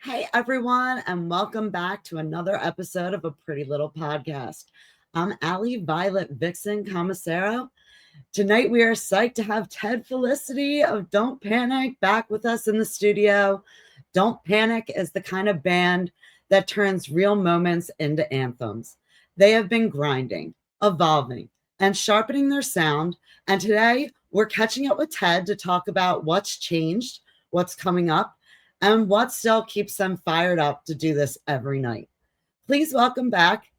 Hey everyone, and welcome back to another episode of A Pretty Little Podcast. I'm Allie Violet Vixen Commissaro. Tonight we are psyched to have Ted Felicity of Don't Panic back with us in the studio. Don't Panic is the kind of band that turns real moments into anthems. They have been grinding, evolving, and sharpening their sound. And today we're catching up with Ted to talk about what's changed, what's coming up, and what still keeps them fired up to do this every night. Please welcome back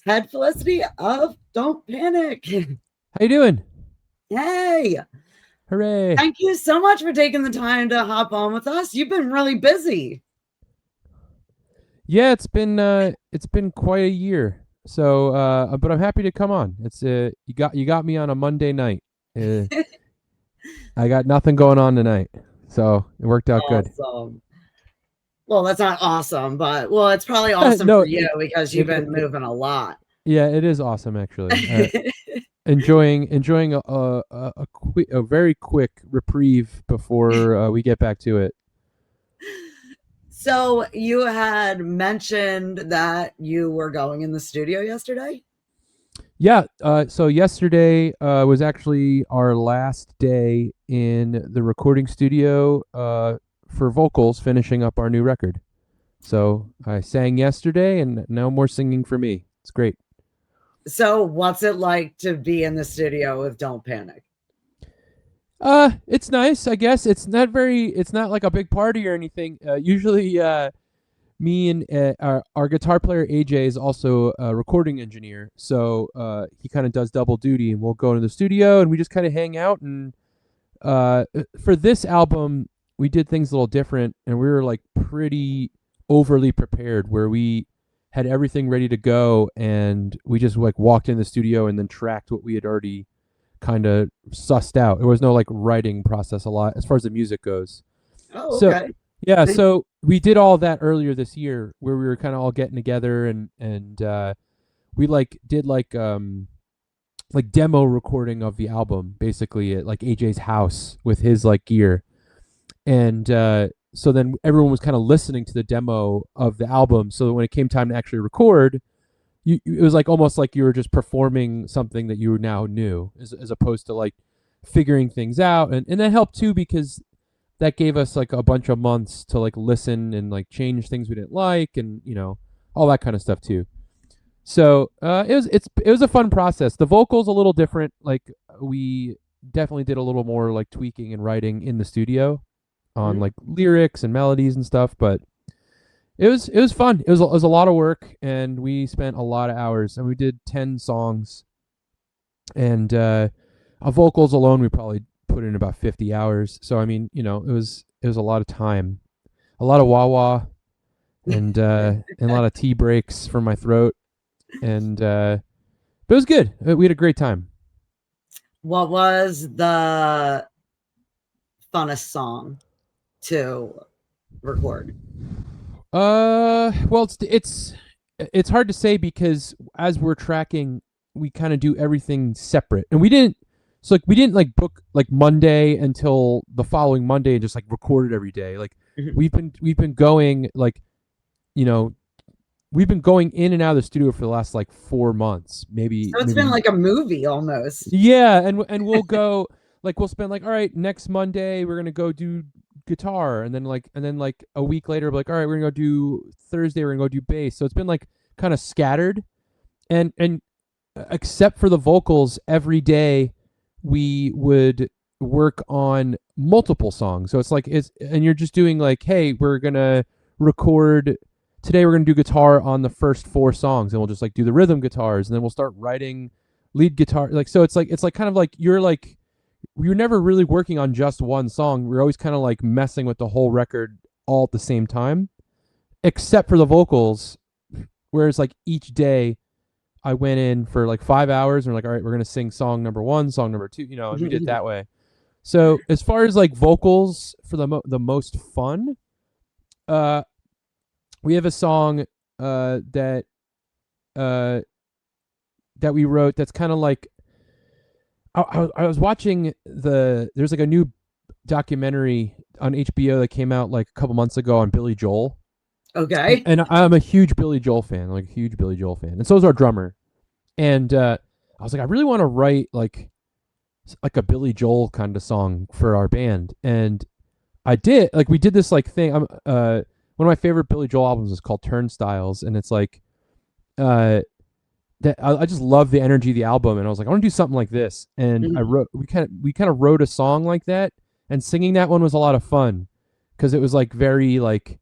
Ted Felicity of Don't Panic. How you doing? Hey, Hooray! thank you so much for taking the time to hop on with us. You've been really busy. Yeah, it's been quite a year. So, but I'm happy to come on. It's you got me on a Monday night. Uh, I got nothing going on tonight, so it worked out good. Awesome. Well, that's not awesome, but it's probably awesome No, for you because you've been it moving a lot. yeah, it is awesome actually. Enjoying a very quick reprieve before we get back to it. So you had mentioned that you were going in the studio yesterday? Yeah, so yesterday was actually our last day in the recording studio for vocals, finishing up our new record. So I sang yesterday, and no more singing for me. It's great. So what's it like to be in the studio with Don't Panic? It's nice, I guess. It's not like a big party or anything. Usually, me and our guitar player AJ is also a recording engineer, so he kind of does double duty, and we'll go into the studio and we just kind of hang out. And for this album, we did things a little different, and we were like pretty overly prepared, where we had everything ready to go, and we just like walked in the studio and then tracked what we had already kind of sussed out. There was no like writing process a lot as far as the music goes. Oh, So okay. yeah, so we did all that earlier this year, where we were kind of all getting together, and we did like demo recording of the album, basically at like AJ's house with his like gear. And so then everyone was kind of listening to the demo of the album, so that when it came time to actually record, it was like almost like you were just performing something that you now knew, as opposed to like figuring things out. And that helped too, because that gave us like a bunch of months to like listen and like change things we didn't like, and all that kind of stuff too. So it was a fun process. The vocals a little different. Like, we definitely did a little more like tweaking and writing in the studio on Mhm. like lyrics and melodies and stuff, but it was fun. It was a lot of work, and we spent a lot of hours, and we did 10 songs, and our vocals alone we probably put in about 50 hours. So I mean, it was a lot of time, a lot of wah wah, and a lot of tea breaks for my throat, and but it was good. We had a great time. What was the funnest song to record? Well, it's hard to say, because as we're tracking, we kind of do everything separate, and we didn't like book like Monday until the following Monday and just like record it every day. Like, Mhm. we've been going like, you know we've been going in and out of the studio for the last like 4 months, So it's been maybe. like a movie almost. Yeah, and we'll go, like, we'll spend like, all right, next Monday we're gonna go do guitar, and then like a week later, like, all right, we're gonna go do Thursday, we're gonna go do bass. So it's been like kind of scattered, and except for the vocals, every day we would work on multiple songs. So it's like, and you're just doing like, hey, we're gonna record today, we're gonna do guitar on the first 4 songs, and we'll just like do the rhythm guitars, and then we'll start writing lead guitar. Like, so it's like kind of like you're never really working on just one song. We're always kind of like messing with the whole record all at the same time, except for the vocals. Whereas like each day I went in for like 5 hours, and we're like, all right, we're gonna sing song number one, song number two, and we did it that way. So as far as like vocals for the most fun, uh, we have a song that uh, that we wrote, that's kind of like, I was watching there's like a new documentary on HBO that came out like a couple months ago on Billy Joel, Okay. And I'm a huge Billy Joel fan, like a huge Billy Joel fan, and so is our drummer. And I was like, I really want to write like a Billy Joel kind of song for our band, and I did. Like we did this like thing. One of my favorite Billy Joel albums is called Turnstiles, and it's like uh that I just love the energy of the album, and I was like, I want to do something like this, and I Mhm. wrote we kind of wrote a song like that, and singing that one was a lot of fun because it was like very like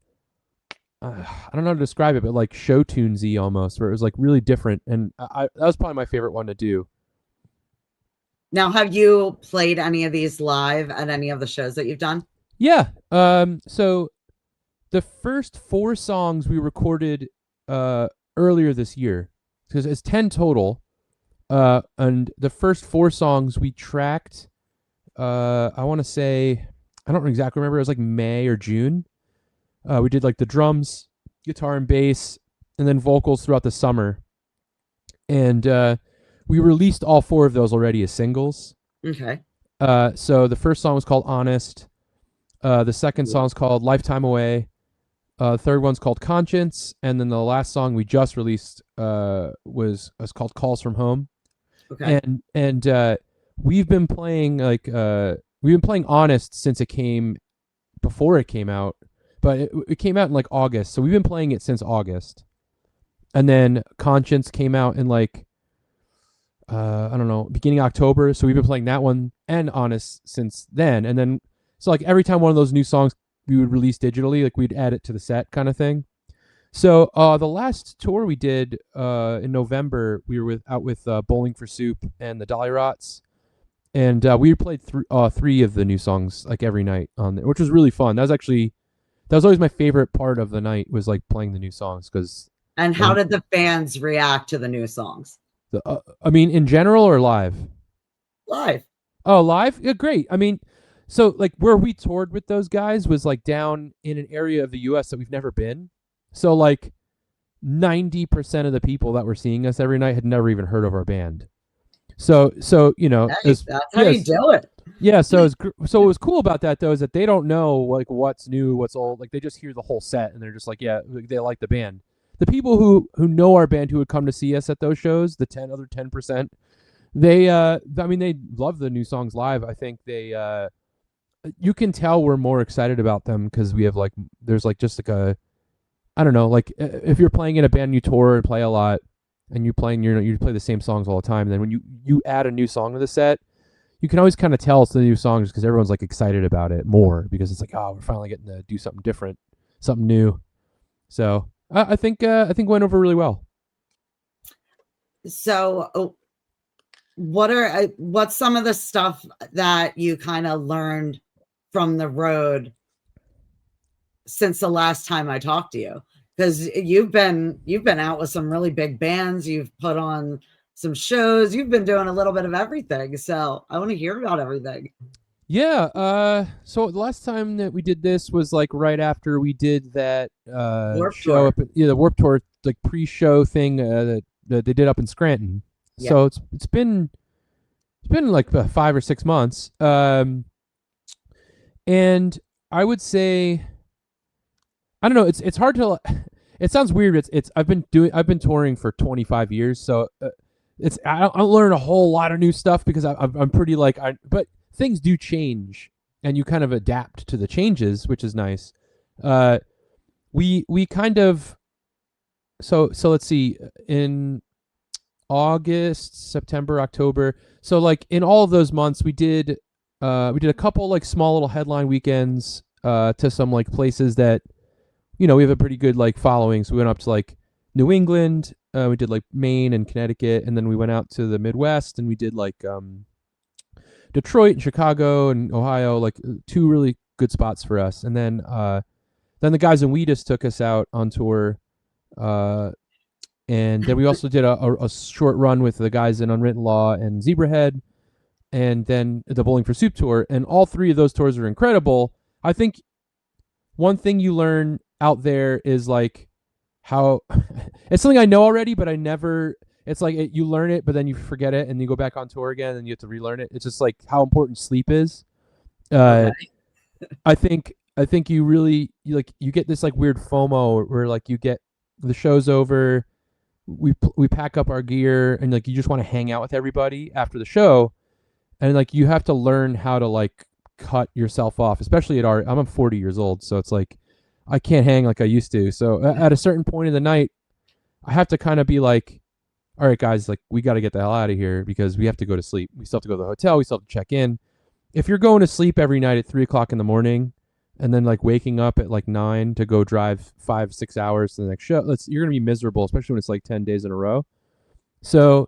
I don't know how to describe it, but like show tunesy almost, where it was like really different, and that was probably my favorite one to do. Now, have you played any of these live at any of the shows that you've done? Yeah. So the first four songs we recorded uh earlier this year, because it's 10 total. And the first four songs we tracked. I want to say I don't exactly remember. It was like May or June. We did like the drums, guitar and bass, and then vocals throughout the summer. And we released all four of those already as singles. Okay. So the first song was called Honest. The second Cool. song is called Lifetime Away. Third one's called Conscience, and then the last song we just released was called Calls from Home. Okay. And we've been playing Honest since it came before it came out, but it came out in like August, so we've been playing it since August. And then Conscience came out in like I don't know, beginning October, so we've been playing that one and Honest since then. And then so like every time one of those new songs we would release digitally, like we'd add it to the set kind of thing. So the last tour we did in November, we were out with Bowling for Soup and the Dolly Rots, and we played three of the new songs like every night on there, which was really fun. That was always my favorite part of the night, was like playing the new songs because And how did the fans react to the new songs? I mean, in general or live? Live. Oh, live? Yeah, great. I mean, so like where we toured with those guys was like down in an area of the U.S. that we've never been. So like 90% of the people that were seeing us every night had never even heard of our band. So Hey, as that's how you yes, do it. yeah. So what was cool about that though is that they don't know like what's new, what's old. Like they just hear the whole set and they're just like, yeah, they like the band. The people who know our band, who would come to see us at those shows, the 10%, they I mean they love the new songs live. I think they you can tell we're more excited about them because we have like there's like just like a I don't know, like if you're playing in a band you tour and play a lot, and you play the same songs all the time, and then when you add a new song to the set, you can always kind of tell it's the new songs because everyone's like excited about it more because it's like, oh, we're finally getting to do something different, something new. So I think it went over really well. So, what's some of the stuff that you kind of learned from the road since the last time I talked to you? Because you've been out with some really big bands, you've put on some shows, you've been doing a little bit of everything. So I want to hear about everything. Yeah. So the last time that we did this was like right after we did that Warp show Tour. up at the Warp Tour like pre-show thing that they did up in Scranton. Yeah. So it's been like 5 or 6 months. And I would say I don't know. It's hard to. It sounds weird. I've been touring for 25 years, so I don't learn a whole lot of new stuff because I'm pretty like but things do change and you kind of adapt to the changes, which is nice. Uh, we kind of so let's see, in August, September, October. So like in all of those months, we did a couple like small little headline weekends to some like places that we have a pretty good like following. So we went up to like New England. We did like Maine and Connecticut, and then we went out to the Midwest and we did like Detroit and Chicago and Ohio, like two really good spots for us. And then the guys in Wheatus took us out on tour. And then we also did a short run with the guys in Unwritten Law and Zebrahead, and then the Bowling for Soup tour. And all three of those tours are incredible. I think one thing you learn out there is like how it's something I know already, but I never. It's like you learn it, but then you forget it, and you go back on tour again, and you have to relearn it. It's just like how important sleep is. Uh, Okay. I think I think you get this like weird FOMO where like you get the show's over, we pack up our gear, and like you just want to hang out with everybody after the show, and like you have to learn how to like cut yourself off, especially I'm 40 years old, so it's like I can't hang like I used to. So at a certain point in the night, I have to kind of be like, all right, guys, like we got to get the hell out of here because we have to go to sleep. We still have to go to the hotel. We still have to check in. If you're going to sleep every night at 3 o'clock in the morning, and then like waking up at like 9 to go drive 5-6 hours to the next show, you're gonna be miserable, especially when it's like 10 days in a row. So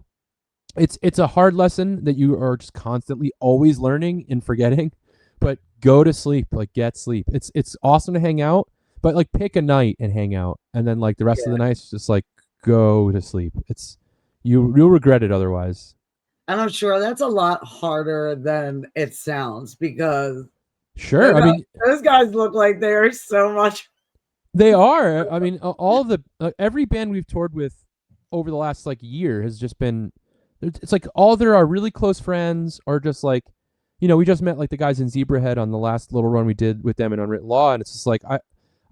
it's a hard lesson that you are just constantly always learning and forgetting. But go to sleep, like get sleep. It's awesome to hang out, but like pick a night and hang out, and then like the rest of Yeah. the nights just like go to sleep. You'll regret it otherwise. And I'm sure that's a lot harder than it sounds because Sure, those I guys, mean those guys look like they are so much. they are. I mean all of the every band we've toured with over the last like year has just been. It's like all there are really close friends are just like, we just met like the guys in Zebrahead on the last little run we did with them in Unwritten Law, and it's just like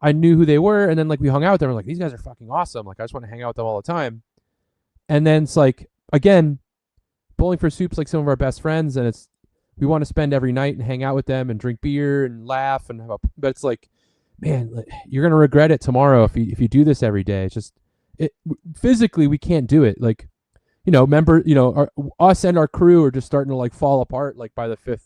I knew who they were, and then like we hung out with them, and like these guys are fucking awesome. Like I just want to hang out with them all the time. And then it's like again, Bowling for Soup's like some of our best friends, and we want to spend every night and hang out with them and drink beer and laugh and but it's like, man, you're gonna regret it tomorrow if you do this every day. It's just it physically we can't do it. Like us and our crew are just starting to like fall apart. Like by the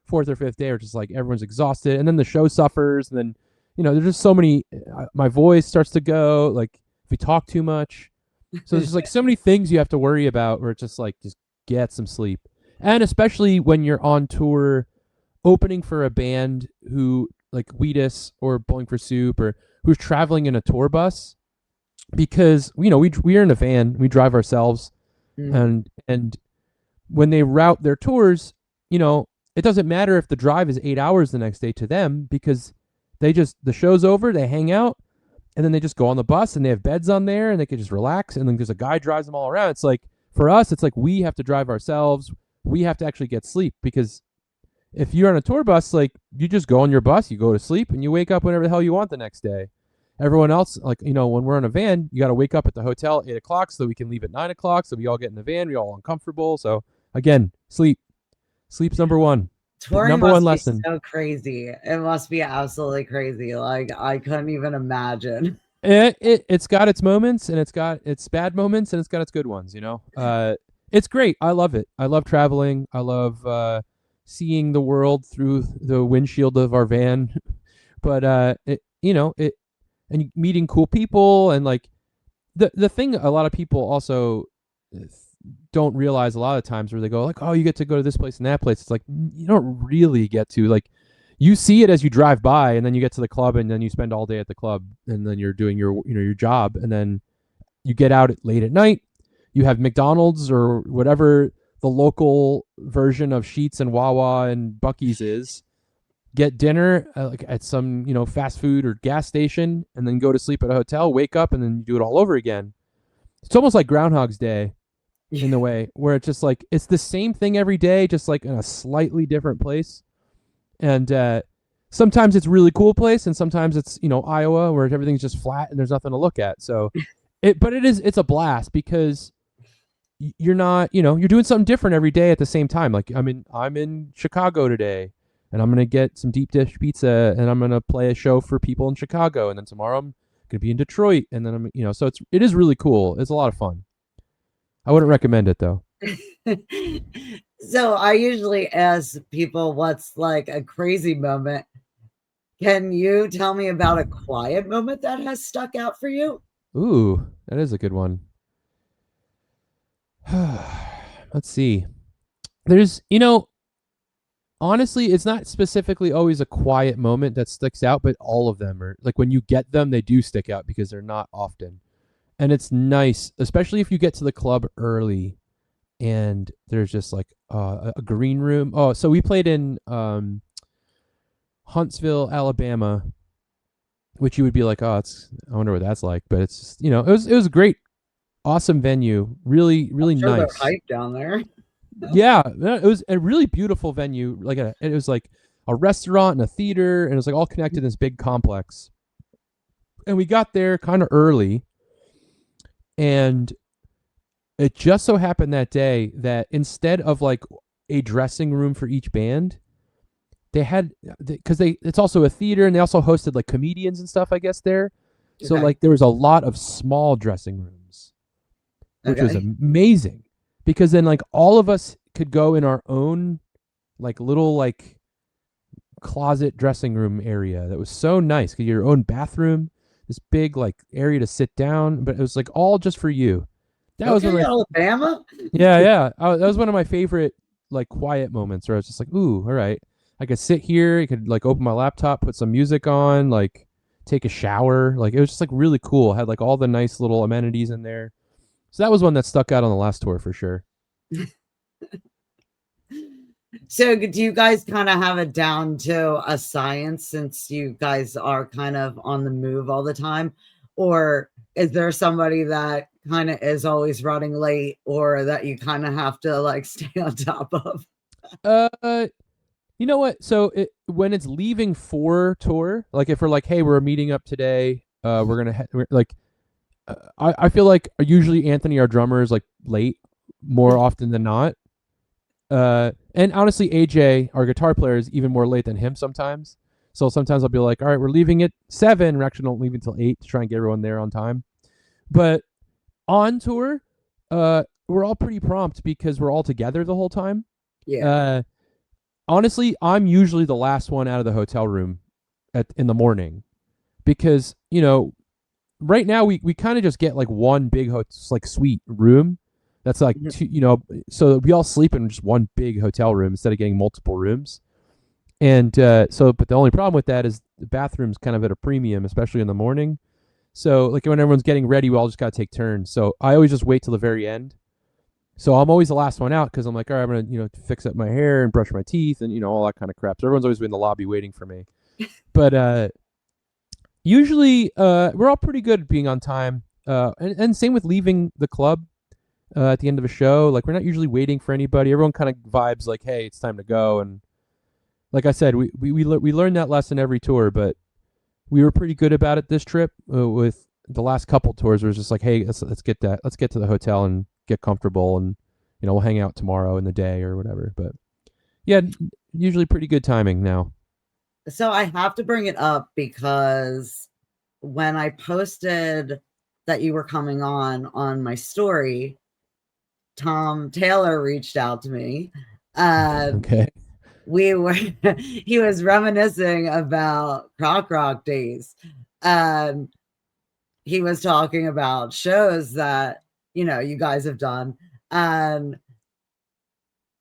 fourth or fifth day, or just like everyone's exhausted, and then the show suffers, and then there's just so many. My voice starts to go. Like if we talk too much, so there's just like so many things you have to worry about. Where it's just like just get some sleep, and especially when you're on tour, opening for a band who like Wheatus or Bowling for Soup or who's traveling in a tour bus, because we're in a van, we drive ourselves. Mm. And when they route their tours, it doesn't matter if the drive is 8 hours the next day to them, because the show's over, they hang out, and then they just go on the bus, and they have beds on there, and they can just relax, and then there's a guy drives them all around. It's like for us, it's like we have to drive ourselves. We have to actually get sleep, because if you're on a tour bus, like you just go on your bus, you go to sleep, and you wake up whenever the hell you want the next day. Everyone else, like, when we're in a van, you got to wake up at the hotel at 8 o'clock so that we can leave at 9 o'clock. So we all get in the van, we all uncomfortable. So again, sleep. Sleep's number one. Touring Number one must be lesson. so crazy. It must be absolutely crazy. Like I couldn't even imagine. It's got its moments, and it's got its bad moments, and it's got its good ones, It's great. I love it. I love traveling. I love seeing the world through the windshield of our van. But and meeting cool people, and like the thing a lot of people also don't realize a lot of times, where they go like, oh, you get to go to this place and that place. It's like you don't really get to. Like you see it as you drive by, and then you get to the club, and then you spend all day at the club, and then you're doing your job, and then you get out late at night. You have McDonald's or whatever the local version of Sheetz and Wawa and Buc-ee's is. Get dinner like at some fast food or gas station, and then go to sleep at a hotel, wake up, and then do it all over again. It's almost like Groundhog's Day in the way, where it's just like it's the same thing every day, just like in a slightly different place. And sometimes it's a really cool place, and sometimes it's Iowa, where everything's just flat and there's nothing to look at. So it's a blast, because you're not you're doing something different every day at the same time. Like I'm in Chicago today, and I'm gonna get some deep dish pizza, and I'm gonna play a show for people in Chicago, and then tomorrow I'm gonna be in Detroit, and then so it is really cool. It's a lot of fun. I wouldn't recommend it though. So I usually ask people what's like a crazy moment. Can you tell me about a quiet moment that has stuck out for you? Ooh, that is a good one. Let's see. There's honestly, it's not specifically always a quiet moment that sticks out, but all of them are like when you get them, they do stick out because they're not often. And it's nice, especially if you get to the club early and there's just like a green room. Oh, so we played in Huntsville, Alabama, which you would be like, oh, I wonder what that's like. But it's just, it was a great, awesome venue. Really, really I'm sure nice. they're hyped down there. Yeah, it was a really beautiful venue. Like it was like a restaurant and a theater, and it was like all connected in this big complex. And we got there kind of early, and it just so happened that day that instead of like a dressing room for each band, they had, because it's also a theater, and they also hosted like comedians and stuff, I guess, there. So Okay. like there was a lot of small dressing rooms, which was Okay. amazing, because then like all of us could go in our own like little like closet dressing room area that was so nice. Get your own bathroom, this big like area to sit down, but it was like all just for you. That was one Okay, of my Alabama. yeah. That was one of my favorite like quiet moments where I was just like, ooh, all right. I could sit here. I could like open my laptop, put some music on, like take a shower. Like it was just like really cool. It had like all the nice little amenities in there. So that was one that stuck out on the last tour for sure. So do you guys kind of have it down to a science since you guys are kind of on the move all the time? Or is there somebody that kind of is always running late or that you kind of have to like stay on top of? Uh, you know what? So when it's leaving for tour, like if we're like, hey, we're meeting up today, we're gonna like, I feel like usually Anthony, our drummer, is like late more often than not. And honestly, AJ, our guitar player, is even more late than him sometimes. So sometimes I'll be like, all right, we're leaving at 7. We actually don't leave until 8 to try and get everyone there on time. But on tour, we're all pretty prompt because we're all together the whole time. Yeah. Uh, honestly, I'm usually the last one out of the hotel room in the morning because, right now we kind of just get like one big like suite room that's like Mhm. two, so we all sleep in just one big hotel room instead of getting multiple rooms. And but the only problem with that is the bathroom's kind of at a premium, especially in the morning. So like when everyone's getting ready, we all just gotta take turns. So I always just wait till the very end. So I'm always the last one out because I'm like, all right, I'm gonna fix up my hair and brush my teeth and all that kind of crap. So everyone's always in the lobby waiting for me. But usually we're all pretty good at being on time. And same with leaving the club at the end of a show. Like we're not usually waiting for anybody. Everyone kind of vibes like, hey, it's time to go. And like I said, we learned that lesson every tour, but we were pretty good about it this trip. With the last couple tours, it was just like, hey, let's get to the hotel and get comfortable, and we'll hang out tomorrow in the day or whatever. But yeah, usually pretty good timing now. So I have to bring it up because when I posted that you were coming on my story, Tom Taylor reached out to me. Okay. We were he was reminiscing about Croc Rock days. Um, he was talking about shows that you guys have done. And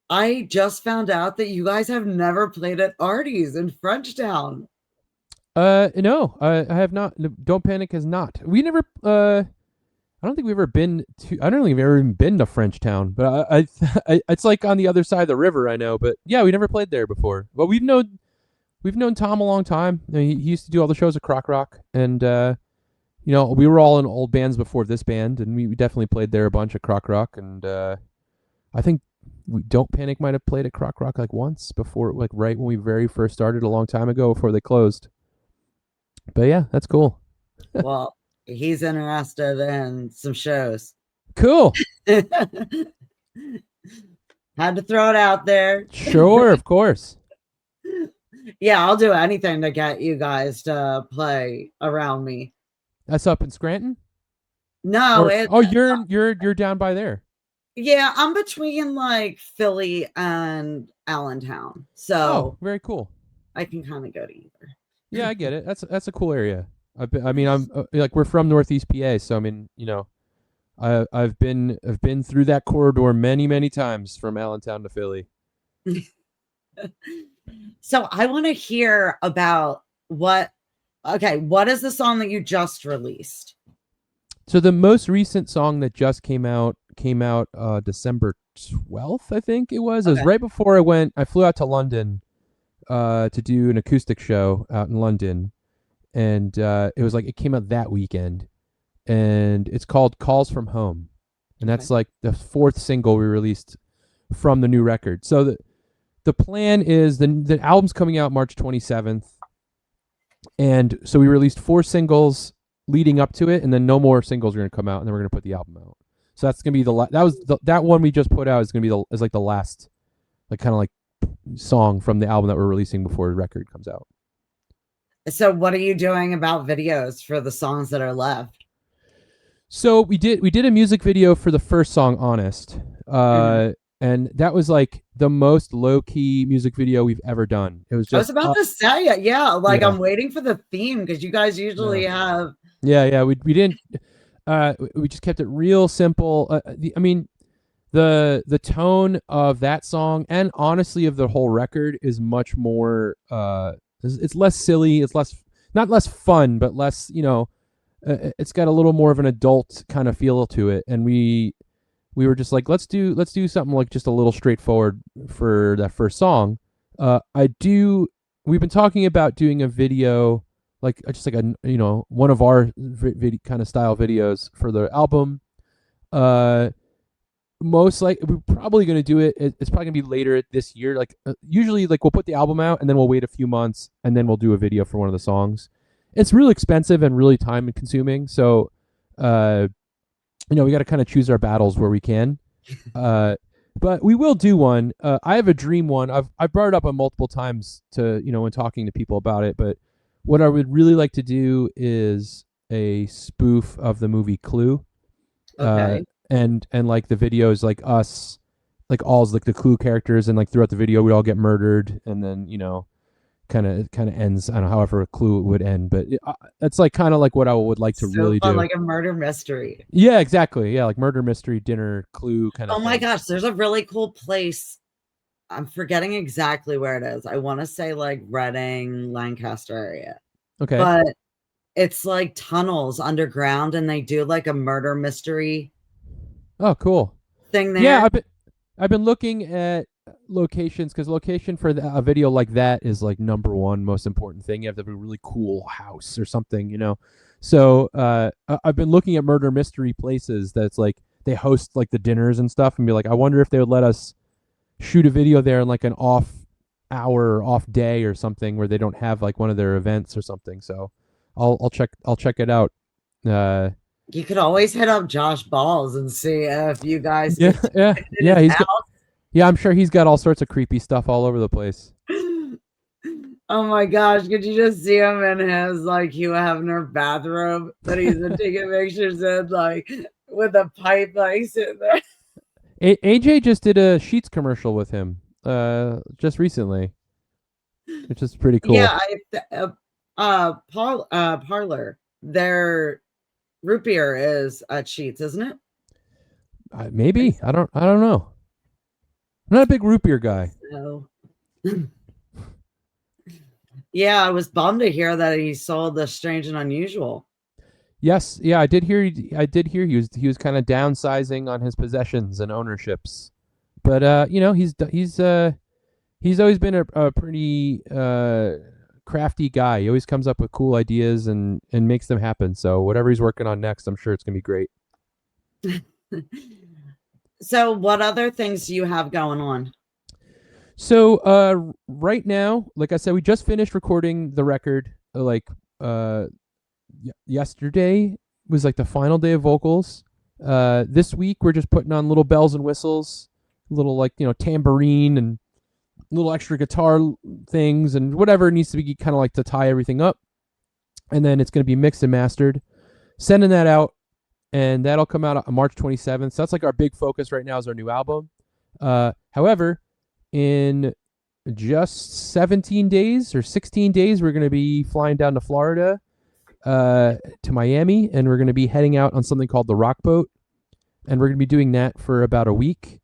I just found out that you guys have never played at Artie's in Frenchtown. No, I have not. No, Don't Panic has not. We never. I don't think we've ever been to. I don't think we've ever even been to Frenchtown. But it's like on the other side of the river. I know, but yeah, we never played there before. But we've known Tom a long time. He used to do all the shows at Croc Rock, and we were all in old bands before this band, and we definitely played there a bunch at Croc Rock. And I think we Don't Panic might have played at Croc Rock like once before, like right when we very first started a long time ago before they closed. But yeah, that's cool. Well, he's interested in some shows. Cool. Had to throw it out there. Sure, of course. Yeah, I'll do anything to get you guys to play around me. That's up in Scranton? No, Or it oh, you're down by there. yeah, I'm between like Philly and Allentown. Oh, So very cool. I can kind of go to either. Yeah, I get it. That's a cool area. I mean, I'm like we're from Northeast PA, so I mean, I've been through that corridor many times from Allentown to Philly. So I want to hear about what is the song that you just released? So the most recent song that just came out December 12th, I think it was. It was Okay. right before I flew out to London to do an acoustic show out in London, and it was like it came out that weekend, and it's called Calls from Home, and Okay. that's like the fourth single we released from the new record. So the plan is the album's coming out March 27th, and so we released 4 singles leading up to it, and then no more singles are going to come out, and then we're going to put the album out. So that's going to be that one we just put out is going to be is like the last, like kind of like song from the album that we're releasing before the record comes out. So what are you doing about videos for the songs that are left? So we did a music video for the first song, Honest. And that was like the most low-key music video we've ever done. It was just I was about to say it. Yeah, like Yeah. I'm waiting for the theme because you guys usually have. Yeah, we didn't we just kept it real simple. I mean, the tone of that song and honestly of the whole record is much more it's less silly, it's not less fun, but less, it's got a little more of an adult kind of feel to it, and we were just like, let's do something like just a little straightforward for that first song. We've been talking about doing a video, like just like a one of our video kind of style videos for the album. Most like we're probably going to do it. It's probably going to be later this year. Like usually, like we'll put the album out and then we'll wait a few months and then we'll do a video for one of the songs. It's really expensive and really time consuming. So, we got to kind of choose our battles where we can. But we will do one. I have a dream one. I've brought it up on multiple times to when talking to people about it. But what I would really like to do is a spoof of the movie Clue. Okay. And like the videos, like us, like all like the Clue characters, and like throughout the video we'd all get murdered, and then kind of ends. I don't know, however a Clue would end, but that's like kind of like what I would like to really do. Like a murder mystery. Yeah, exactly. Yeah, like murder mystery dinner Clue kind of. Oh my gosh, there's a really cool place. I'm forgetting exactly where it is. I want to say like Reading, Lancaster area. Okay. But it's like tunnels underground, and they do like a murder mystery. Oh, cool. Thing there. Yeah, I've been looking at locations because location for a video like that is like number one most important thing. You have to have a really cool house or something, So I've been looking at murder mystery places that's like they host like the dinners and stuff, and be like, I wonder if they would let us shoot a video there in like an off hour or off day or something where they don't have like one of their events or something. So I'll check it out. You could always hit up Josh Balls and see if you guys. Yeah. I'm sure he's got all sorts of creepy stuff all over the place. Oh my gosh, could you just see him in his like Hugh Hefner bathrobe that he's been taking pictures in, like with a pipe, like sitting there? AJ just did a Sheets commercial with him just recently, which is pretty cool. Yeah, Parlor, their root beer is at Sheets, isn't it? Maybe. I don't know. I'm not a big root beer guy. No. Yeah, I was bummed to hear that he sold the Strange and Unusual. Yes, yeah, I did hear he was kind of downsizing on his possessions and ownerships. But he's always been a pretty crafty guy. He always comes up with cool ideas and makes them happen. So whatever he's working on next, I'm sure it's going to be great. So what other things do you have going on? So right now, like I said, we just finished recording the record. Yesterday was like the final day of vocals. This week we're just putting on little bells and whistles, little like tambourine and little extra guitar things and whatever needs to be kind of like to tie everything up. And then it's going to be mixed and mastered, sending that out, and that'll come out on March 27th. So that's like our big focus right now is our new album. However, in just 17 days or 16 days, we're going to be flying down to Florida, to Miami, and we're going to be heading out on something called the Rock Boat, and we're going to be doing that for about a week.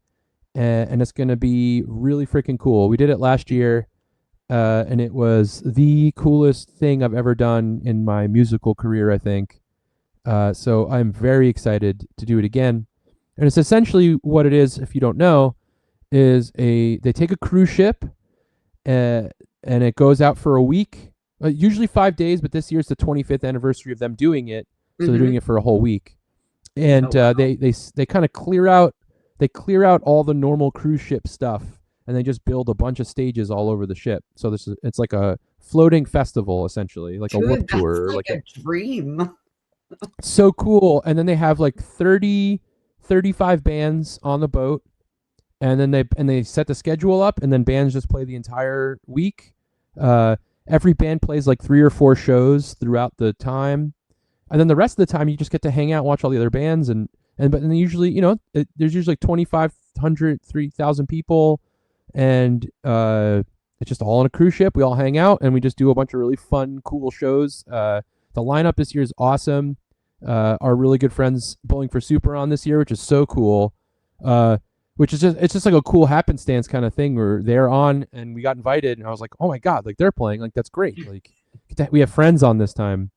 And it's going to be really freaking cool. We did it last year, and it was the coolest thing I've ever done in my musical career, I think. So I'm very excited to do it again. And it's essentially what it is, if you don't know, is they take a cruise ship, and it goes out for a week, usually 5 days, but this year's the 25th anniversary of them doing it. So they're doing it for a whole week. And they kind of clear out all the normal cruise ship stuff, and they just build a bunch of stages all over the ship. So it's like a floating festival essentially, like a Dude, Whoop that's tour, or like like a a dream. so cool. And then they have like 30, 35 bands on the boat, and then they set the schedule up, and then bands just play the entire week. Every band plays like 3 or 4 shows throughout the time, and then the rest of the time you just get to hang out and watch all the other bands. But then usually, there's usually 2,500, 3,000 people, and it's just all on a cruise ship. We all hang out and we just do a bunch of really fun, cool shows. The lineup this year is awesome. Our really good friends Bowling for Soup are on this year, which is so cool. Which is it's just like a cool happenstance kind of thing where they're on and we got invited, and I was like, oh my god, like they're playing, like that's great. Like we have friends on this time.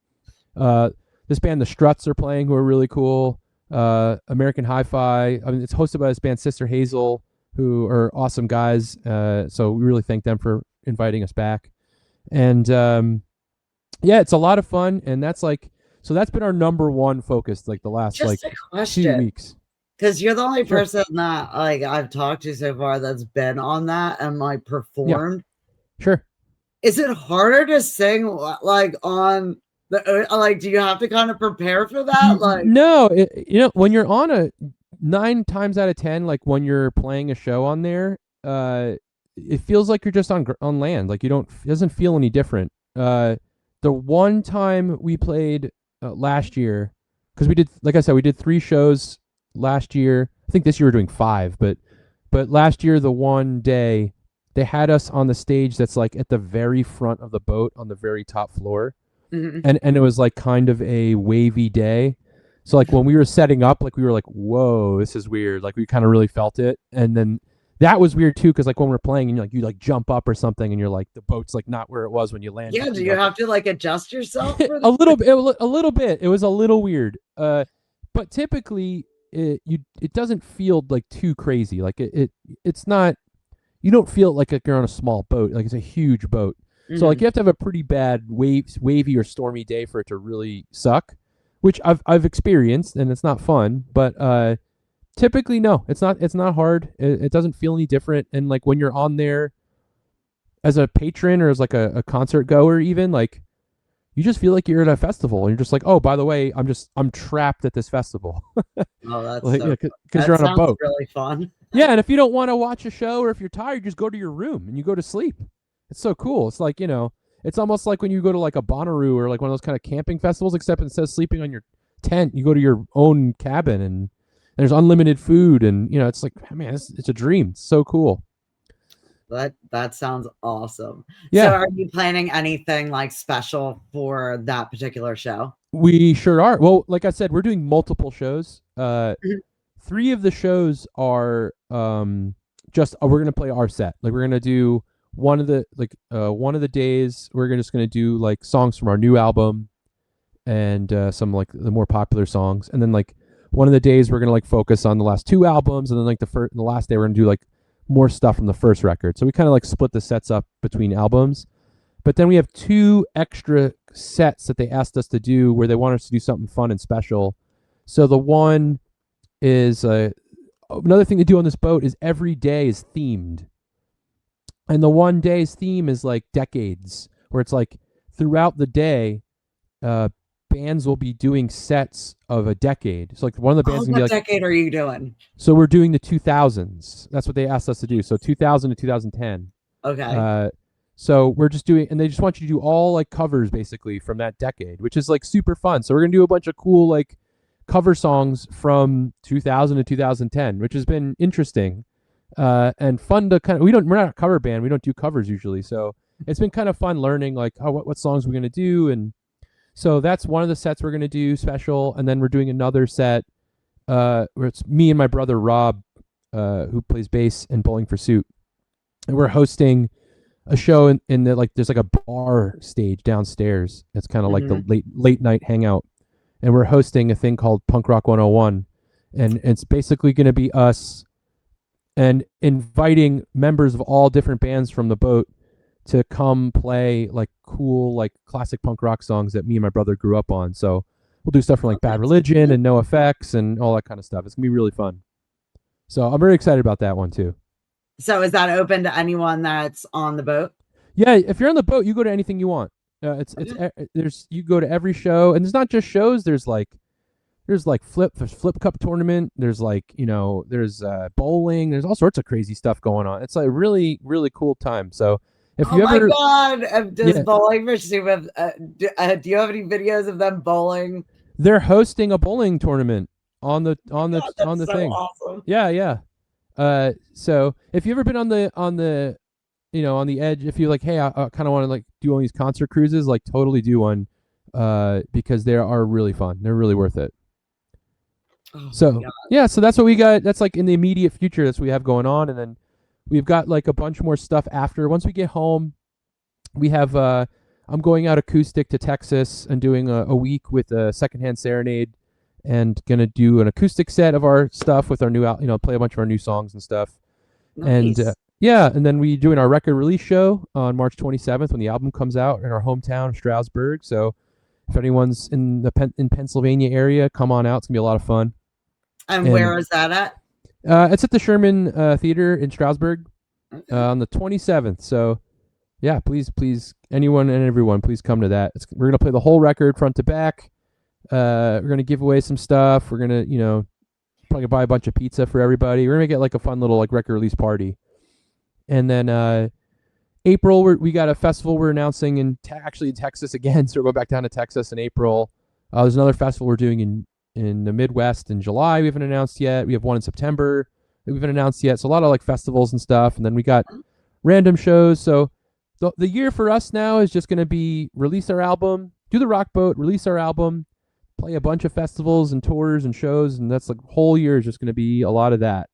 This band, the Struts, are playing, who are really cool. American Hi-Fi. I mean, it's hosted by this band Sister Hazel, who are awesome guys. So we really thank them for inviting us back. And yeah, it's a lot of fun, and that's been our number one focus like the last Just like a question. 2 weeks. Because you're the only Sure. person that like I've talked to so far that's been on that and like performed. Yeah. Sure. Is it harder to sing like on the like? Do you have to kind of prepare for that? Like, No, when you're on a 9 times out of 10, like when you're playing a show on there, it feels like you're just on land. Like it doesn't feel any different. The one time we played last year, because we did, like I said, we did 3 shows last year. I think this year we're doing 5, but last year, the one day, they had us on the stage that's like at the very front of the boat on the very top floor. mm-hmm. And it was like kind of a wavy day. So like when we were setting up, like we were like, whoa, this is weird. Like we kind of really felt it. And then that was weird too, because like when we're playing and you jump up or something, and you're like, the boat's like not where it was when you landed. Yeah, do you have to like adjust yourself for a little bit? A little bit. It was a little weird. But typically it doesn't feel like too crazy. Like it's not. You don't feel like you're on a small boat. Like it's a huge boat. Mm-hmm. So like you have to have a pretty bad wavy or stormy day for it to really suck, which I've experienced, and it's not fun. But typically no, it's not hard. It doesn't feel any different. And like when you're on there as a patron or as like a concert goer, even like you just feel like you're at a festival, and you're just like, oh, by the way, I'm trapped at this festival. Oh, that's like, so because you're on a boat. Really fun. Yeah, and if you don't want to watch a show, or if you're tired, just go to your room and you go to sleep. It's so cool. It's like, it's almost like when you go to like a Bonnaroo or like one of those kind of camping festivals, except instead of sleeping on your tent, you go to your own cabin, and there's unlimited food, and it's like, man, it's a dream. It's so cool. That sounds awesome. Yeah. So are you planning anything like special for that particular show? We sure are. Well, like I said, we're doing multiple shows. 3 of the shows are just we're gonna play our set. Like we're gonna do one of the days we're just gonna do like songs from our new album, and some like the more popular songs, and then like one of the days we're gonna like focus on the last 2 albums, and then like the last day we're gonna do like more stuff from the first record. So we kind of like split the sets up between albums. But then we have 2 extra sets that they asked us to do where they want us to do something fun and special. So the one is another thing to do on this boat is every day is themed. And the one day's theme is like decades, where it's like throughout the day, bands will be doing sets of a decade. So like one of the bands what decade are you doing? So we're doing the 2000s. That's what they asked us to do. So 2000 to 2010. Okay. So we're just doing, and they just want you to do all like covers basically from that decade, which is like super fun. So we're gonna do a bunch of cool like cover songs from 2000 to 2010, which has been interesting and fun to kind of. We're not a cover band. We don't do covers usually, so it's been kind of fun learning like what songs we're gonna do. And so that's one of the sets we're gonna do special, and then we're doing another set where it's me and my brother Rob, who plays bass in Bowling for Soup, and we're hosting a show in the like there's like a bar stage downstairs. It's kind of like the late night hangout, and we're hosting a thing called Punk Rock 101, and it's basically going to be us and inviting members of all different bands from the boat to come play like cool like classic punk rock songs that me and my brother grew up on. So we'll do stuff from like Bad Religion and No Effects and all that kind of stuff. It's gonna be really fun. So I'm very excited about that one too. So is that open to anyone that's on the boat? Yeah, if you're on the boat, you go to anything you want. Okay. There's you go to every show, and there's not just shows. There's flip cup tournament. There's there's bowling. There's all sorts of crazy stuff going on. It's like really cool time. So if Oh you my ever God. Does yeah, bowling for Sue do you have any videos of them bowling? they're hosting a bowling tournament on the Oh my God, on that's the so thing. awesome. Yeah, yeah. So if you ever been on the on the edge, if you're like, hey, I kind of want to like do one of these concert cruises, like totally do one, because they are really fun. They're really worth it. Oh my So God. yeah, so that's what we got. That's like in the immediate future. That's what we have going on, and then we've got like a bunch more stuff after. Once we get home, we have. I'm going out acoustic to Texas and doing a week with a secondhand serenade, and gonna do an acoustic set of our stuff with our new play a bunch of our new songs and stuff. And Nice. yeah, and then we doing our record release show on March 27th when the album comes out in our hometown of Stroudsburg. So if anyone's in in Pennsylvania area, come on out. It's gonna be a lot of fun. And And where is that at? it's at the Sherman Theater in Stroudsburg Okay. on the 27th. So yeah, please, anyone and everyone, please come to that. We're gonna play the whole record front to back. We're gonna give away some stuff. We're gonna probably buy a bunch of pizza for everybody. We're gonna get like a fun little like record release party. And then April, we got a festival we're announcing actually in Texas again. So we're going back down to Texas in April. There's another festival we're doing in the Midwest in July. We haven't announced yet. We have one in September that we haven't announced yet. So a lot of like festivals and stuff. And then we got random shows. So the year for us now is just going to be release our album, do the rock boat, release our album, play a bunch of festivals and tours and shows. And that's like whole year is just going to be a lot of that.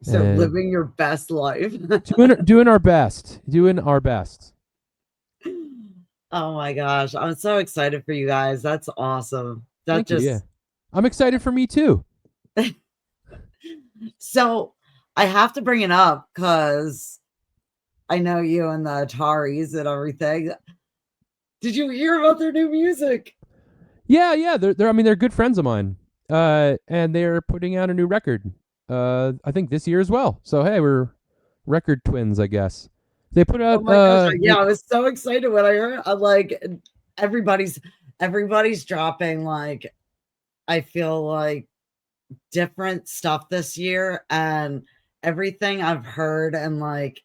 So And living your best life. doing our best, doing our best. Oh my gosh. I'm so excited for you guys. That's awesome. That Thank you. Yeah, just I'm excited for me too. so I have to bring it up because I know you and the Ataris and everything. Did you hear about their new music? Yeah. They're good friends of mine. And they're putting out a new record. I think this year as well. So hey, we're record twins, I guess. They put Oh out my gosh. Yeah, I was so excited when I heard. I'm like, everybody's everybody's dropping like I feel like different stuff this year, and everything I've heard and like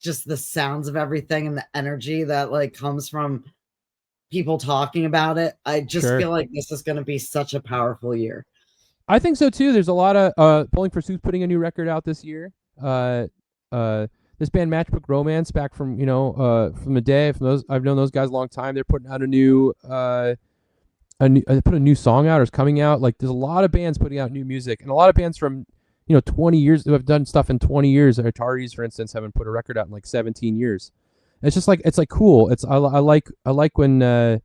just the sounds of everything and the energy that like comes from people talking about it. I just sure. feel like this is going to be such a powerful year. I think so too. There's a lot of Bowling for Soup's putting a new record out this year. Uh, uh, this band Matchbook Romance, back from from the day, from those I've known those guys a long time. They're putting out they put a new song out or is coming out. Like there's a lot of bands putting out new music, and a lot of bands from 20 years who have done stuff in 20 years. Ataris, for instance, haven't put a record out in like 17 years. It's just like cool. I like when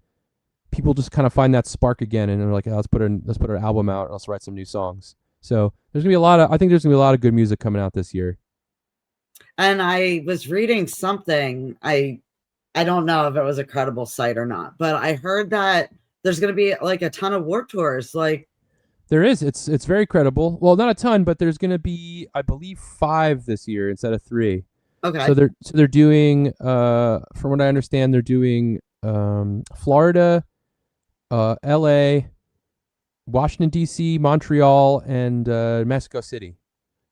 people just kind of find that spark again, and they're like, oh, let's put our album out and let's write some new songs. So there's gonna be I think there's gonna be a lot of good music coming out this year. And I was reading something. I don't know if it was a credible site or not, but I heard that there's going to be like a ton of Warped Tours. Like, There is. It's very credible. Well, not a ton, but there's gonna be, I believe, 5 this year instead of 3. okay, So they're doing from what I understand, they're doing Florida, LA, Washington D.C., Montreal, and Mexico City.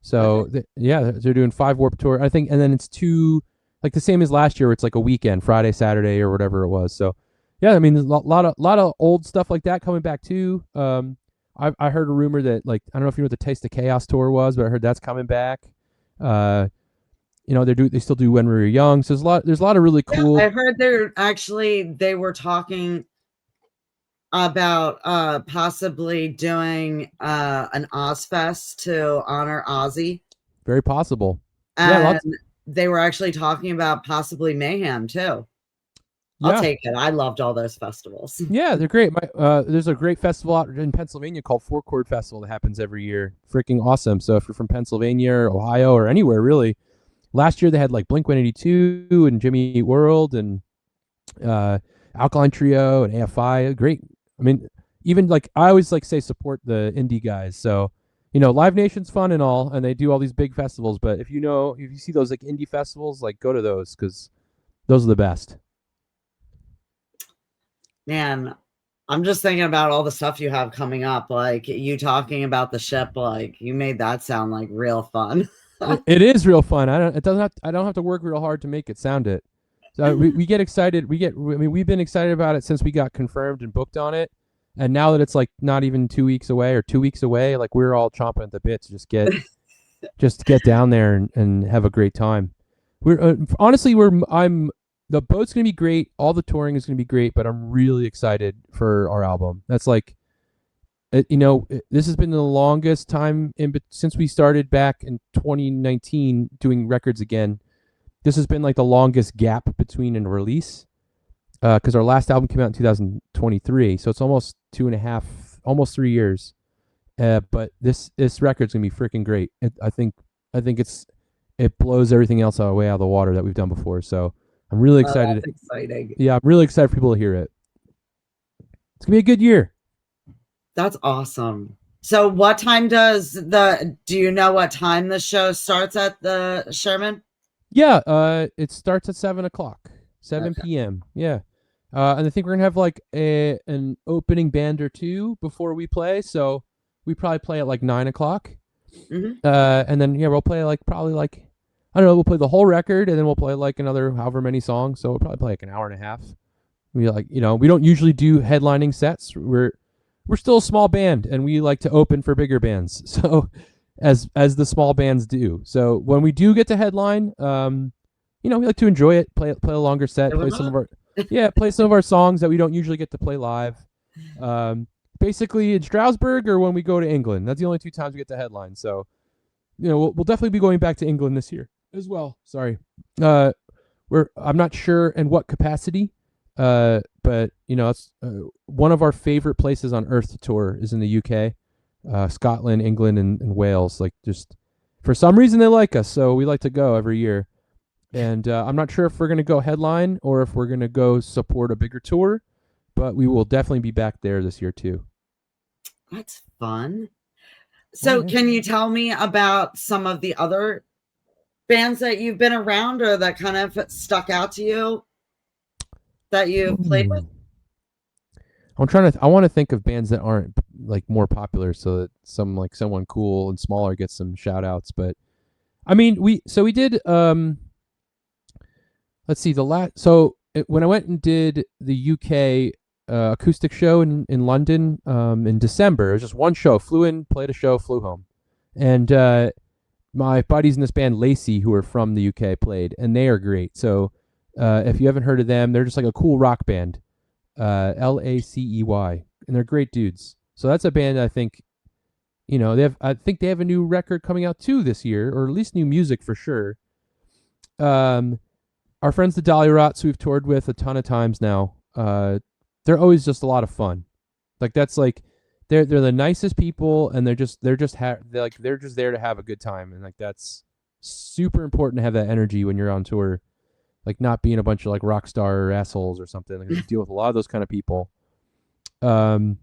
So okay. yeah, they're doing 5 Warped Tour, I think, and then it's 2, like the same as last year, where it's like a weekend, Friday, Saturday, or whatever it was. So yeah, I mean, there's a lot of old stuff like that coming back too. I heard a rumor that, like, I don't know if you know what the Taste of Chaos tour was, but I heard that's coming back. Uh, they still do When We Were Young. So there's a lot of really Yeah, cool. I heard they were talking about possibly doing an Ozfest to honor Ozzy, Very possible. Yeah, and they were actually talking about possibly Mayhem too. I'll yeah. take it. I loved all those festivals. Yeah, they're great. There's a great festival out in Pennsylvania called Four Chord Festival that happens every year. Freaking awesome. So if you're from Pennsylvania or Ohio or anywhere really, last year they had like Blink 182 and Jimmy Eat World and Alkaline Trio and AFI. Great. I mean, even like I always like say support the indie guys. So Live Nation's fun and all, and they do all these big festivals. But if you see those like indie festivals, like go to those because those are the best. Man, I'm just thinking about all the stuff you have coming up. Like you talking about the ship, like you made that sound like real fun. It is real fun. I don't have to work real hard to make it sound it. So we get excited. We've been excited about it since we got confirmed and booked on it. And now that it's like not even 2 weeks away or 2 weeks away, like we're all chomping at the bit to just get down there and have a great time. Honestly, the boat's gonna be great. All the touring is gonna be great, but I'm really excited for our album. That's like, this has been the longest time since we started back in 2019 doing records again. This has been like the longest gap between a release, because our last album came out in 2023, so it's almost 2.5, almost 3 years. But this record's gonna be freaking great. I think it blows everything else way out of the water that we've done before. So I'm really excited. That's exciting. Yeah, I'm really excited for people to hear it. It's gonna be a good year. That's awesome. So what time do you know what time the show starts at the Sherman? Yeah, it starts at 7 o'clock, 7 Okay. p.m. Yeah. And I think we're gonna have like an opening band or two before we play. So we probably play at like 9 o'clock. Mm-hmm. And then we'll play like probably like, I don't know, we'll play the whole record and then we'll play like another however many songs. So we'll probably play like an hour and a half. We we don't usually do headlining sets. We're still a small band and we like to open for bigger bands. So as the small bands do. So when we do get to headline, we like to enjoy it, play a longer set, play some of our songs that we don't usually get to play live. Basically in Strasbourg or when we go to England. That's the only two times we get to headline. So, we'll definitely be going back to England this year as well. Sorry. I'm not sure in what capacity, but it's one of our favorite places on earth to tour is in the UK, Scotland, England, and Wales. Like, just for some reason they like us, so we like to go every year. And I'm not sure if we're gonna go headline or if we're gonna go support a bigger tour, but we will definitely be back there this year too. That's fun. So can you tell me about some of the other bands that you've been around or that kind of stuck out to you that you've played with? I want to think of bands that aren't like more popular so that someone cool and smaller gets some shout outs. But I mean, we did, let's see, when I went and did the UK acoustic show in London in December, it was just one show. Flew in, played a show, flew home. And my buddies in this band, Lacey, who are from the UK, played, and they are great. So if you haven't heard of them, they're just like a cool rock band, Lacey, and they're great dudes. So that's a band I think, I think they have a new record coming out too this year, or at least new music for sure. Our friends the Dolly Rots, who we've toured with a ton of times now, they're always just a lot of fun. Like that's like they're the nicest people, and they're just there to have a good time, and like that's super important to have that energy when you're on tour, like not being a bunch of like rock star assholes or something. Like, we deal with a lot of those kind of people. Trying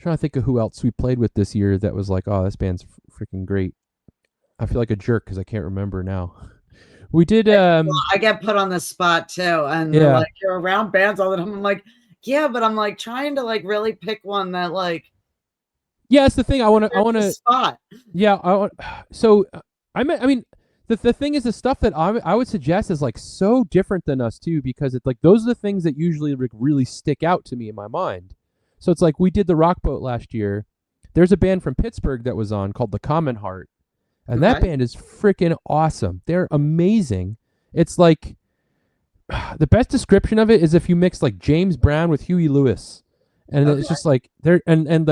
to think of who else we played with this year that was like, oh, this band's freaking great. I feel like a jerk because I can't remember now. We did. Well, I get put on the spot too, and they're like, "You're around bands all the time." I'm like, "Yeah," but I'm like trying to like really pick one that like. Yeah, it's the thing. I want to spot. Yeah, so I mean, the thing is, the stuff that I would suggest is like so different than us too, because it's like those are the things that usually really stick out to me in my mind. So it's like we did the Rock Boat last year. There's a band from Pittsburgh that was on called the Common Heart. And that band is freaking awesome. They're amazing. It's like the best description of it is if you mix like James Brown with Huey Lewis, and it's just like they're and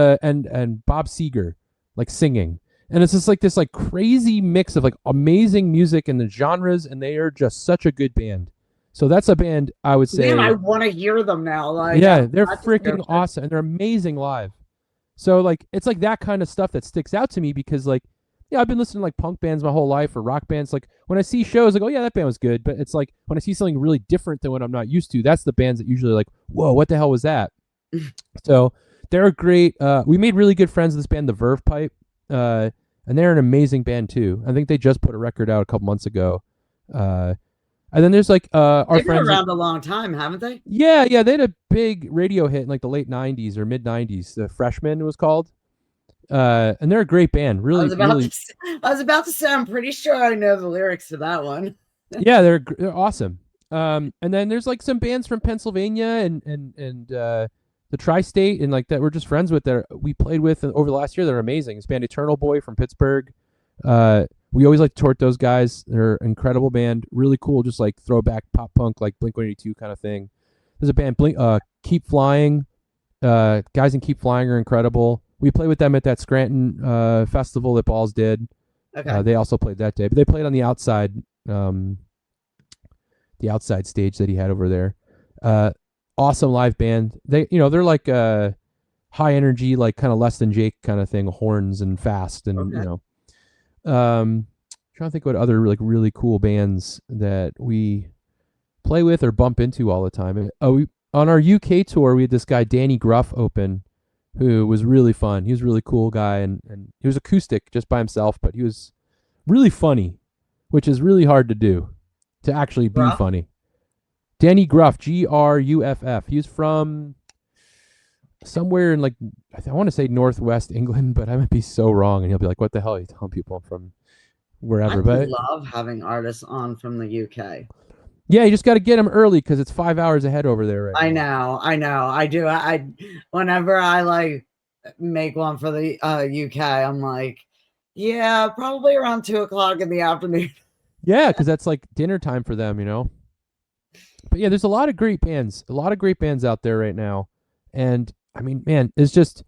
Bob Seger like singing, and it's just like this like crazy mix of like amazing music and the genres, and they are just such a good band. So that's a band I would say. Man, I want to hear them now. Like, yeah, they're freaking awesome, and they're amazing live. So like it's like that kind of stuff that sticks out to me because like. Yeah, I've been listening to like punk bands my whole life or rock bands. Like when I see shows, I go, yeah, that band was good. But it's like when I see something really different than what I'm not used to, that's the bands that usually like, whoa, what the hell was that? So they're great. We made really good friends with this band, the Verve Pipe. And they're an amazing band too. I think they just put a record out a couple months ago. Uh, and then there's like our They've been friends. around a long time, haven't they? Yeah, they had a big radio hit in like the late '90s or mid '90s. The Freshman it was called. And they're a great band. I Really, was about to really. say, I was about to say I'm pretty sure I know the lyrics to that one. Yeah, they're awesome. And then there's like some bands from Pennsylvania and the tri-state and like that we're just friends with that we played with over the last year. They're amazing. This band Eternal Boy from Pittsburgh. We always like to tour those guys. They're an incredible band. Really cool, just like throwback pop punk, like Blink-182 kind of thing. There's a band Keep Flying. Guys in Keep Flying are incredible. We played with them at that Scranton festival that Balls did. Okay. They also played that day, but they played on the outside stage that he had over there. Awesome live band. They're like high energy, like kind of Less Than Jake kind of thing, horns and fast, and Okay. trying to think what other like really cool bands that we play with or bump into all the time. On our UK tour, we had this guy Danny Gruff open, who was really fun. He was a really cool guy, and he was acoustic just by himself, but he was really funny, which is really hard to do, to actually be Rough. funny. Danny Gruff, Gruff. He's from somewhere in like I want to say northwest England, but I might be so wrong. And he'll be like, "What the hell are you telling people I'm from I wherever?" But love having artists on from the UK. yeah, you just got to get them early because it's 5 hours ahead over there right I now. know, I know. I do. Whenever I like make one for the UK, I'm like, yeah, probably around 2 o'clock in the afternoon. Yeah, because that's like dinner time for them. But yeah, there's a lot of great bands out there right now, and I mean, man, it's just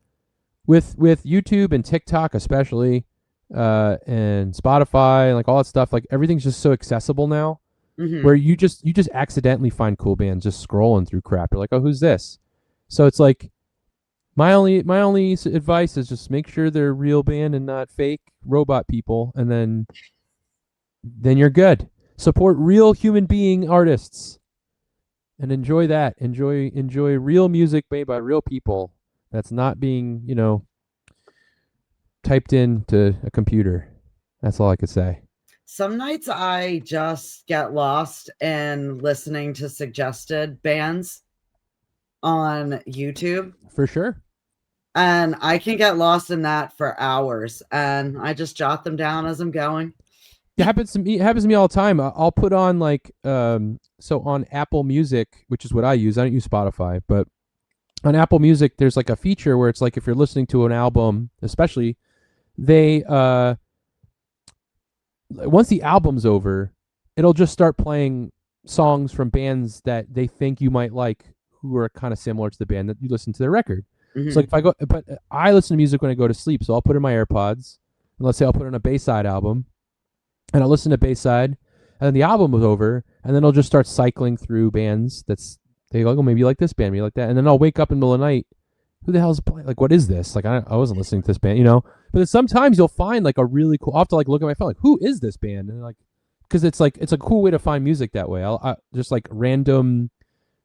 with YouTube and TikTok especially, and Spotify and like all that stuff. Like everything's just so accessible now, Mm-hmm. where you just accidentally find cool bands just scrolling through crap. You're like, oh, who's this? So it's like my only advice is just make sure they're a real band and not fake robot people, and then you're good. Support real human being artists and enjoy that. Enjoy real music made by real people. That's not being typed into a computer. That's all I could say. Some nights I just get lost in listening to suggested bands on YouTube. For sure. And I can get lost in that for hours. And I just jot them down as I'm going. It happens to me. It happens to me all the time. I'll put on like so on Apple Music, which is what I use. I don't use Spotify, but on Apple Music, there's like a feature where it's like if you're listening to an album, especially they once the album's over, it'll just start playing songs from bands that they think you might like, who are kind of similar to the band that you listen to their record. Mm-hmm. So like if I go, but I listen to music when I go to sleep, so I'll put in my AirPods, and let's say I'll put in a Bayside album, and I'll listen to Bayside, and then the album was over, and then I'll just start cycling through bands they go, oh, maybe you like this band, maybe you like that, and then I'll wake up in the middle of the night, who the hell is playing? Like, what is this? Like, I wasn't listening to this band. But then sometimes you'll find like a really cool. I'll have to like look at my phone, like, who is this band? And like, because it's a cool way to find music that way. I just like random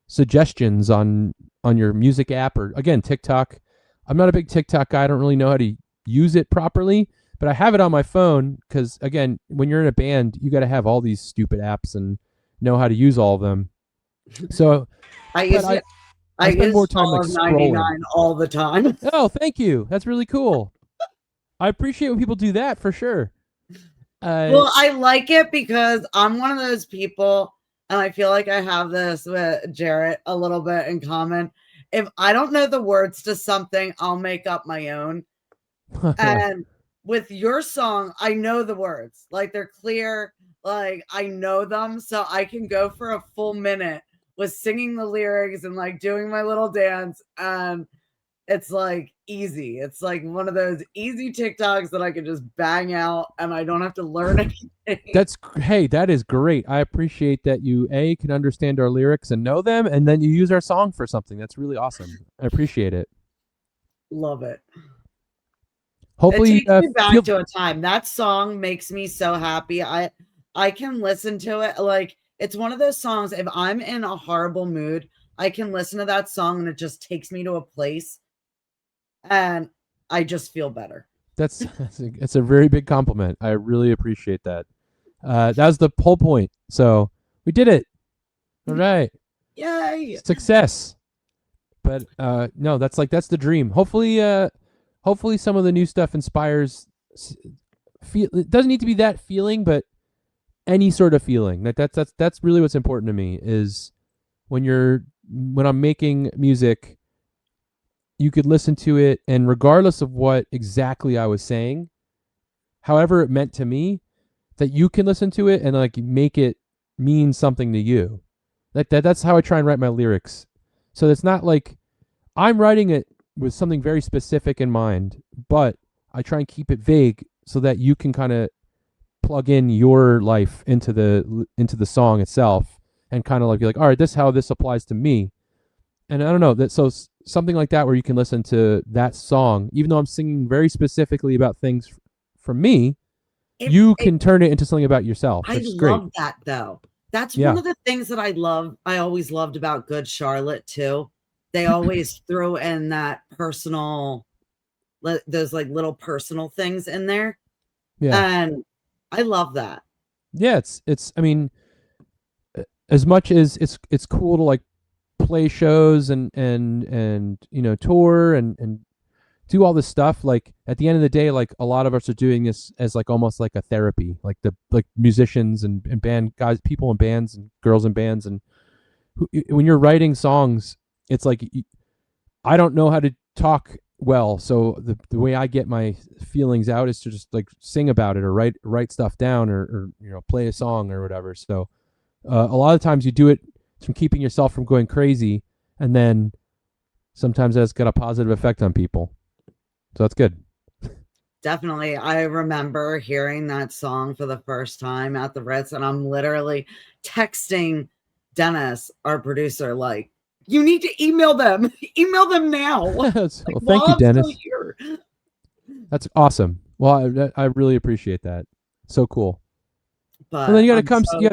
suggestions on your music app or again TikTok. I'm not a big TikTok guy. I don't really know how to use it properly, but I have it on my phone because again, when you're in a band, you got to have all these stupid apps and know how to use all of them. So, I but use I spend more time like Fall of 99 scrolling. all the time. Oh, thank you. That's really cool. I appreciate when people do that for sure. Well, I like it because I'm one of those people, and I feel like I have this with Jarrett a little bit in common. If I don't know the words to something, I'll make up my own. And with your song, I know the words. Like they're clear, like I know them. So I can go for a full minute with singing the lyrics and like doing my little dance. And it's like easy. It's like one of those easy TikToks that I can just bang out and I don't have to learn anything. that is great. I appreciate that you can understand our lyrics and know them, and then you use our song for something. That's really awesome. I appreciate it. Love it. Hopefully, It takes me back to a time. That song makes me so happy. I can listen to it like it's one of those songs. If I'm in a horrible mood, I can listen to that song and it just takes me to a place and I just feel better. it's a very big compliment. I really appreciate that. That was the whole point. So we did it. All right. Yay! Success. But no, that's the dream. Hopefully some of the new stuff inspires feel it doesn't need to be that feeling, but any sort of feeling. That's really what's important to me is when I'm making music, you could listen to it and regardless of what exactly I was saying, however it meant to me, that you can listen to it and like make it mean something to you. That's how I try and write my lyrics. So it's not like I'm writing it with something very specific in mind, but I try and keep it vague so that you can kind of plug in your life into the song itself and kind of like be like, all right, this is how this applies to me. And I don't know that so something like that where you can listen to that song, even though I'm singing very specifically about things from me, It, you it can turn it into something about yourself, I which is great. love that though. That's one Yeah. of the things that I love. I always loved about Good Charlotte too. They always threw in that personal, those like little personal things in there, Yeah. and I love that. Yeah, it's I mean, as much as it's cool to like play shows and tour and do all this stuff, like at the end of the day, like a lot of us are doing this as like almost like a therapy, like the like musicians and band guys, people in bands and girls in bands, and when you're writing songs, it's like I don't know how to talk well, so the way I get my feelings out is to just like sing about it or write stuff down or play a song or whatever. So a lot of times you do it from keeping yourself from going crazy, and then sometimes that's got a positive effect on people. So that's good. Definitely. I remember hearing that song for the first time at the Ritz, and I'm literally texting Dennis, our producer, like, you need to email them. Email them now. Like, Well, while thank you, I'm still Dennis. here. That's awesome. Well, I really appreciate that. So cool. Well, then But I'm you so gotta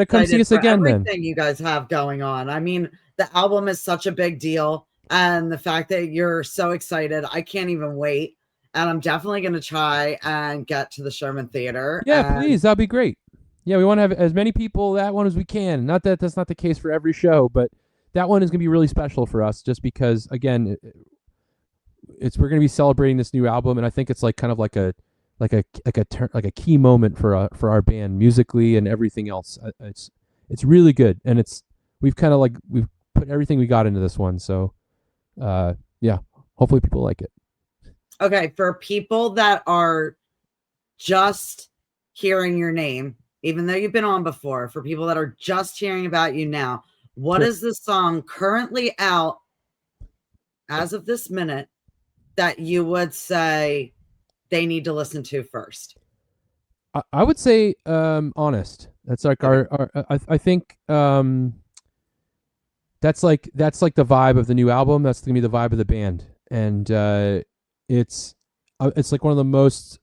come see excited us for again. Then everything you guys have going on. I mean, the album is such a big deal. And the fact that you're so excited, I can't even wait. And I'm definitely going to try and get to the Sherman Theater. yeah, And please, that'd be great. Yeah, we want to have as many people that one as we can. Not that that's not the case for every show, but that one is gonna be really special for us, just because again, it's we're gonna be celebrating this new album, and I think it's like kind of like a key moment for our band musically and everything else. It's really good, and we've kind of like we've put everything we got into this one. So, yeah, hopefully people like it. okay, for people that are just hearing your name, even though you've been on before, for people that are just hearing about you now, what Sure. is the song currently out as of this minute that you would say they need to listen to first? I would say honest. That's like Okay. I think that's like the vibe of the new album. That's gonna be the vibe of the band, and it's it's like one of the most.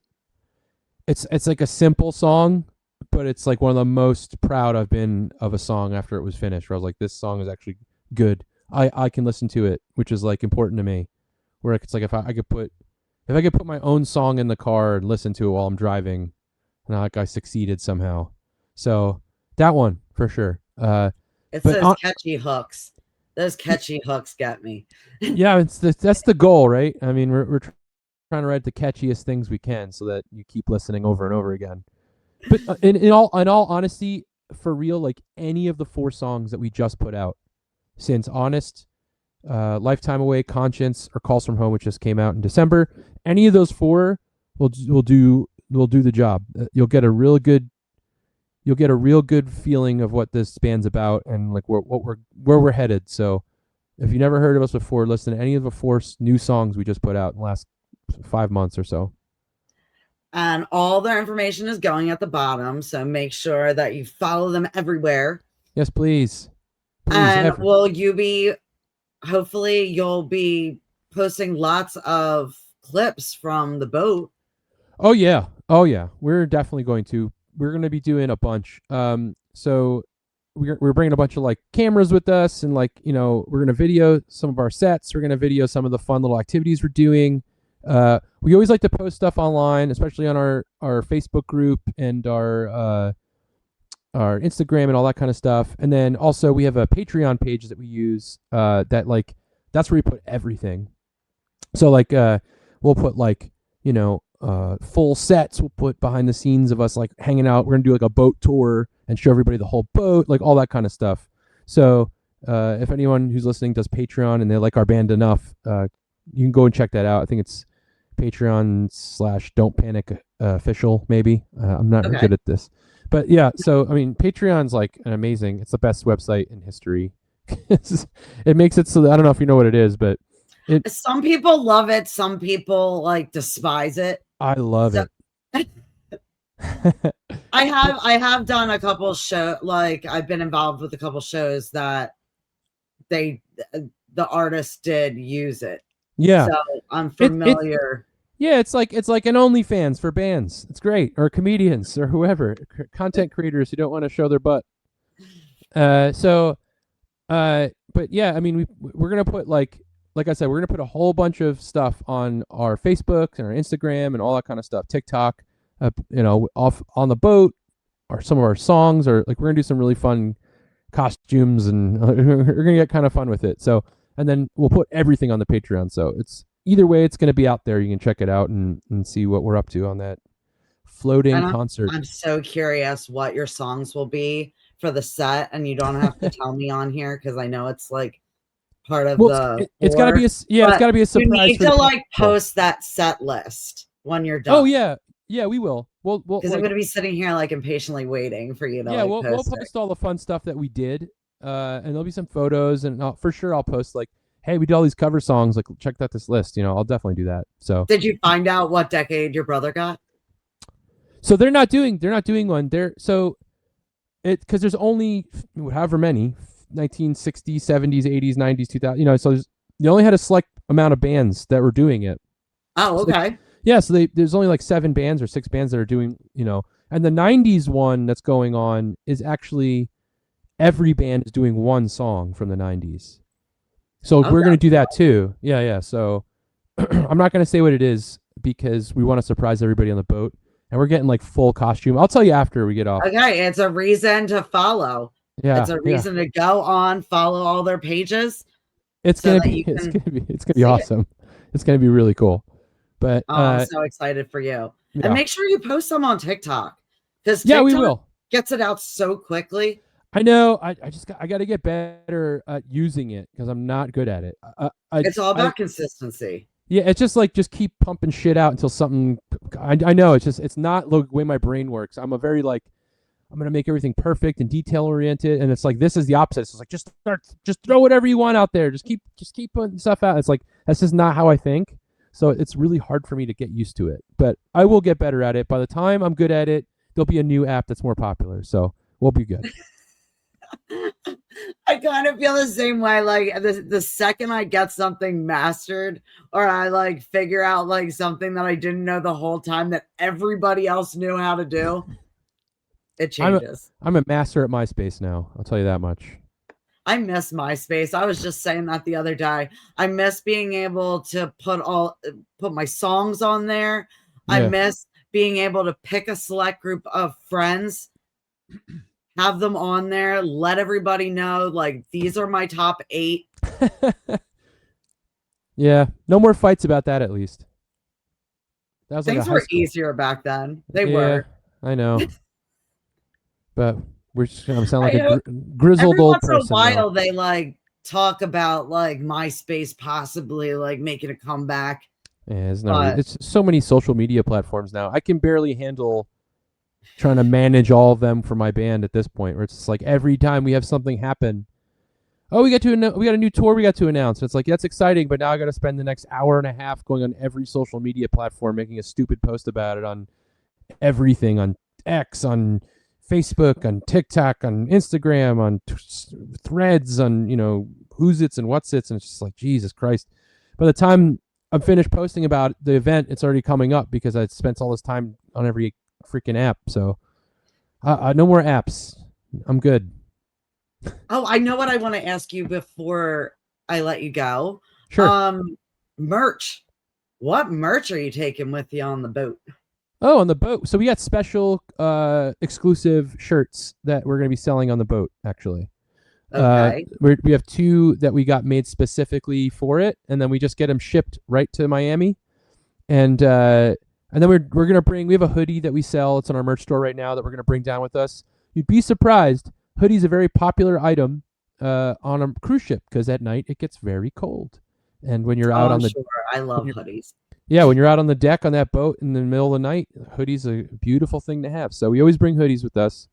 It's like a simple song, but it's like one of the most proud I've been of a song after it was finished. Where I was like, this song is actually good. I can listen to it, which is like important to me. Where it's like if I could put my own song in the car and listen to it while I'm driving, and like I succeeded somehow. So that one for sure. It's But those catchy hooks. Those catchy hooks get me. yeah, that's the goal, right? I mean, we're trying to write the catchiest things we can so that you keep listening over and over again. But in all honesty, for real, like any of the 4 songs that we just put out since Honest, Lifetime Away, Conscience, or Calls from Home, which just came out in December, any of those 4 will do the job. You'll get a real good feeling of what this band's about and like where we're headed. So if you never heard of us before, listen to any of the 4 new songs we just put out in the last 5 months or so. And all their information is going at the bottom. So make sure that you follow them everywhere. Yes, please. Please, And ever. will you be, hopefully, you'll be posting lots of clips from the boat. Oh yeah. Oh yeah. We're definitely going to. We're going to be doing a bunch. So we're bringing a bunch of like cameras with us, and like we're going to video some of our sets. We're going to video some of the fun little activities we're doing. We always like to post stuff online, especially on our Facebook group and our Instagram and all that kind of stuff. And then also we have a Patreon page that we use that like that's where we put everything. So like we'll put like, you know, full sets. We'll put behind the scenes of us like hanging out. We're gonna do like a boat tour and show everybody the whole boat, like all that kind of stuff. So if anyone who's listening does Patreon and they like our band enough, you can go and check that out. I think it's Patreon/Don't Panic official, maybe. I'm not Okay. good at this. But yeah, so I mean, Patreon's like an amazing. It's the best website in history. It makes it so that, I don't know if you know what it is, but Some people love it. Some people like despise it. I love So it. I have done a couple show, like I've been involved with a couple shows that they the artist did use it. Yeah, So I'm it familiar. yeah, it's like an OnlyFans for bands. It's great, or comedians or whoever, content creators who don't want to show their butt. So but yeah, I mean, we're gonna put like I said, we're gonna put a whole bunch of stuff on our Facebook and our Instagram and all that kind of stuff, TikTok. You know, off on the boat, or some of our songs, or like we're gonna do some really fun costumes, and we're gonna get kind of fun with it. So, and then we'll put everything on the Patreon. So it's either way, it's gonna be out there. You can check it out and see what we're up to on that floating And concert. I'm so curious what your songs will be for the set, and you don't have to tell me on here because I know it's like part of Well, the it's got to be tour. it's But got to be a you surprise need for the to like people. post that set list when you're Oh done. yeah, yeah, we will. We'll Because I'm like gonna be sitting here like impatiently waiting for you to yeah, like we'll post it. post all the fun stuff that we did, and there'll be some photos, and for sure I'll post like, hey, we did all these cover songs. Like, check out this list. You know, I'll definitely do that. Did you find out what decade your brother got? So they're not doing one. Because there's only however many 1960s, 70s, 80s, 90s, 2000. You know, so they only had a select amount of bands that were doing it. Oh, So okay. yeah, so there's only like 7 bands or 6 bands that are doing, you know, and the 90s one that's going on is actually every band is doing one song from the 90s. So Oh, we're going to that's do that too. Yeah, yeah. So I'm not going to say what it is because we want to surprise everybody on the boat, and we're getting like full costume. I'll tell you after we get off. okay. It's a reason to follow. It's Yeah, a yeah. reason to go on, follow all their pages It's so going to that be you can it's going to be see it. awesome. It's going to be really cool. But Oh, I'm so excited for you. And yeah. make sure you post them on TikTok because Yeah, we TikTok will. gets it out so quickly. I know. I got to get better at using it because I'm not good at it. It's all I about consistency. Yeah, it's just like just keep pumping shit out until something. I know it's not the way my brain works. I'm a very like I'm gonna make everything perfect and detail oriented, and it's like this is the opposite. It's like just throw whatever you want out there. Just keep putting stuff out. It's like that's just not how I think. So it's really hard for me to get used to it, but I will get better at it. By the time I'm good at it, there'll be a new app that's more popular. So we'll be good. I kind of feel the same way. Like the second I get something mastered, or I like figure out like something that I didn't know the whole time that everybody else knew how to do, it I'm a, changes. I'm a master at MySpace now. I'll tell you that much. I miss MySpace. I was just saying that the other day. I miss being able to put my songs on there. I Yeah. miss being able to pick a select group of friends, have them on there, let everybody know like these are my top 8. Yeah. No more fights about that, at least. That was like a Things high were school. easier back then. They Yeah, were. I know. But I'm sound like I a hope grizzled every old once in a person now. while they like talk about like MySpace possibly like making a comeback, Yeah, it's not. but It's so many social media platforms now. I can barely handle trying to manage all of them for my band at this point. Where it's just like every time we have something happen, oh, we got a new tour we got to announce. It's like that's exciting, but now I got to spend the next hour and a half going on every social media platform making a stupid post about it on everything, on X, on Facebook, on TikTok, on Instagram, on Threads, on who's its and what's its, and it's just like Jesus Christ. By the time I'm finished posting about the event, it's already coming up because I spent all this time on every freaking app. So no more apps. I'm good. oh, I know what I want to ask you before I let you go. Sure. Merch. What merch are you taking with you on the boat? Oh, on the boat. So we got special exclusive shirts that we're going to be selling on the boat, actually. Okay. We have two that we got made specifically for it, and then we just get them shipped right to Miami. And then we're gonna bring. We have a hoodie that we sell. It's on our merch store right now that we're gonna bring down with us. You'd be surprised. Hoodie's a very popular item on a cruise ship because at night it gets very cold, and when you're Oh, out I'm on the sure. I love hoodies. when you're out on the deck on that boat in the middle of the night, hoodie's a beautiful thing to have. So we always bring hoodies with us,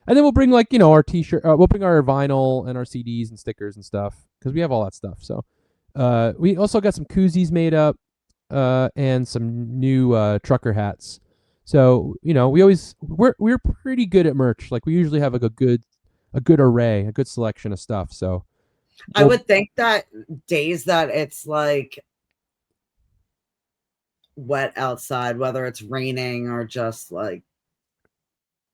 and then we'll bring like our t-shirt. We'll bring our vinyl and our CDs and stickers and stuff because we have all that stuff. So we also got some koozies made up and some new trucker hats. So we're pretty good at merch. Like we usually have like a good array, a good selection of stuff. So I would think that days that it's like wet outside, whether it's raining or just like,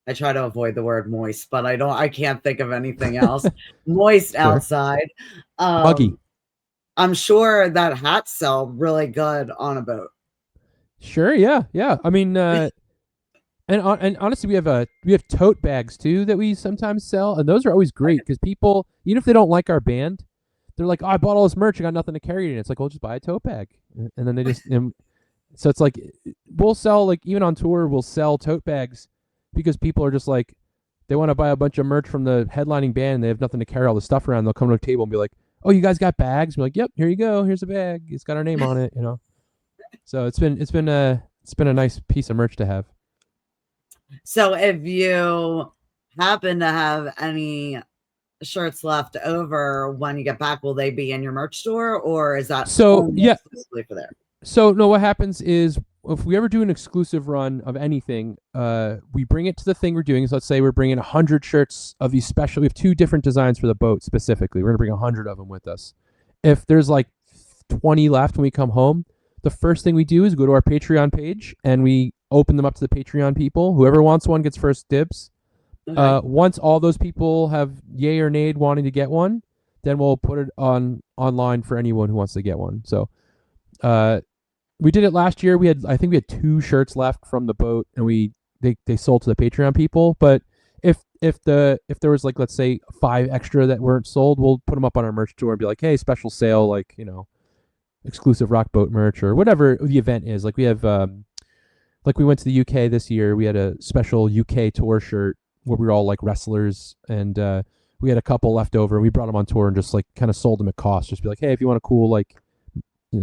I try to avoid the word moist, but I can't think of anything else. Moist sure. outside. Muggy. I'm sure that hats sell really good on a boat. Sure, yeah. I mean, and honestly, we have tote bags too that we sometimes sell, and those are always great because people, even if they don't like our band, they're like, "Oh, I bought all this merch, I got nothing to carry it in." It's like, "Well, just buy a tote bag," and then they just. So it's like we'll sell, like, even on tour, we'll sell tote bags because people are just like, they want to buy a bunch of merch from the headlining band and they have nothing to carry all the stuff around. They'll come to a table and be like, "Oh, you guys got bags?" We're like, "Yep, here you go. Here's a bag. It's got our name on it." So it's been a nice piece of merch to have. So if you happen to have any shirts left over when you get back, will they be in your merch store, or is that only exclusively for there? So no, what happens is if we ever do an exclusive run of anything, we bring it to the thing we're doing. So let's say we're bringing 100 shirts of these special. We have 2 different designs for the boat specifically. We're gonna bring 100 of them with us. If there's like 20 left when we come home, the first thing we do is go to our Patreon page and we open them up to the Patreon people. Whoever wants one gets first dibs. Okay. Once all those people have yay or nay wanting to get one, then we'll put it online for anyone who wants to get one. So we did it last year. I think we had 2 shirts left from the boat, and they sold to the Patreon people. But if there was, like, let's say 5 extra that weren't sold, we'll put them up on our merch store and be like, "Hey, special sale, like, exclusive rock boat merch," or whatever the event is. Like we have like we went to the UK this year. We had a special UK tour shirt where we were all like wrestlers, and we had a couple left over. We brought them on tour and just like kind of sold them at cost. Just be like, "Hey, if you want a cool, like,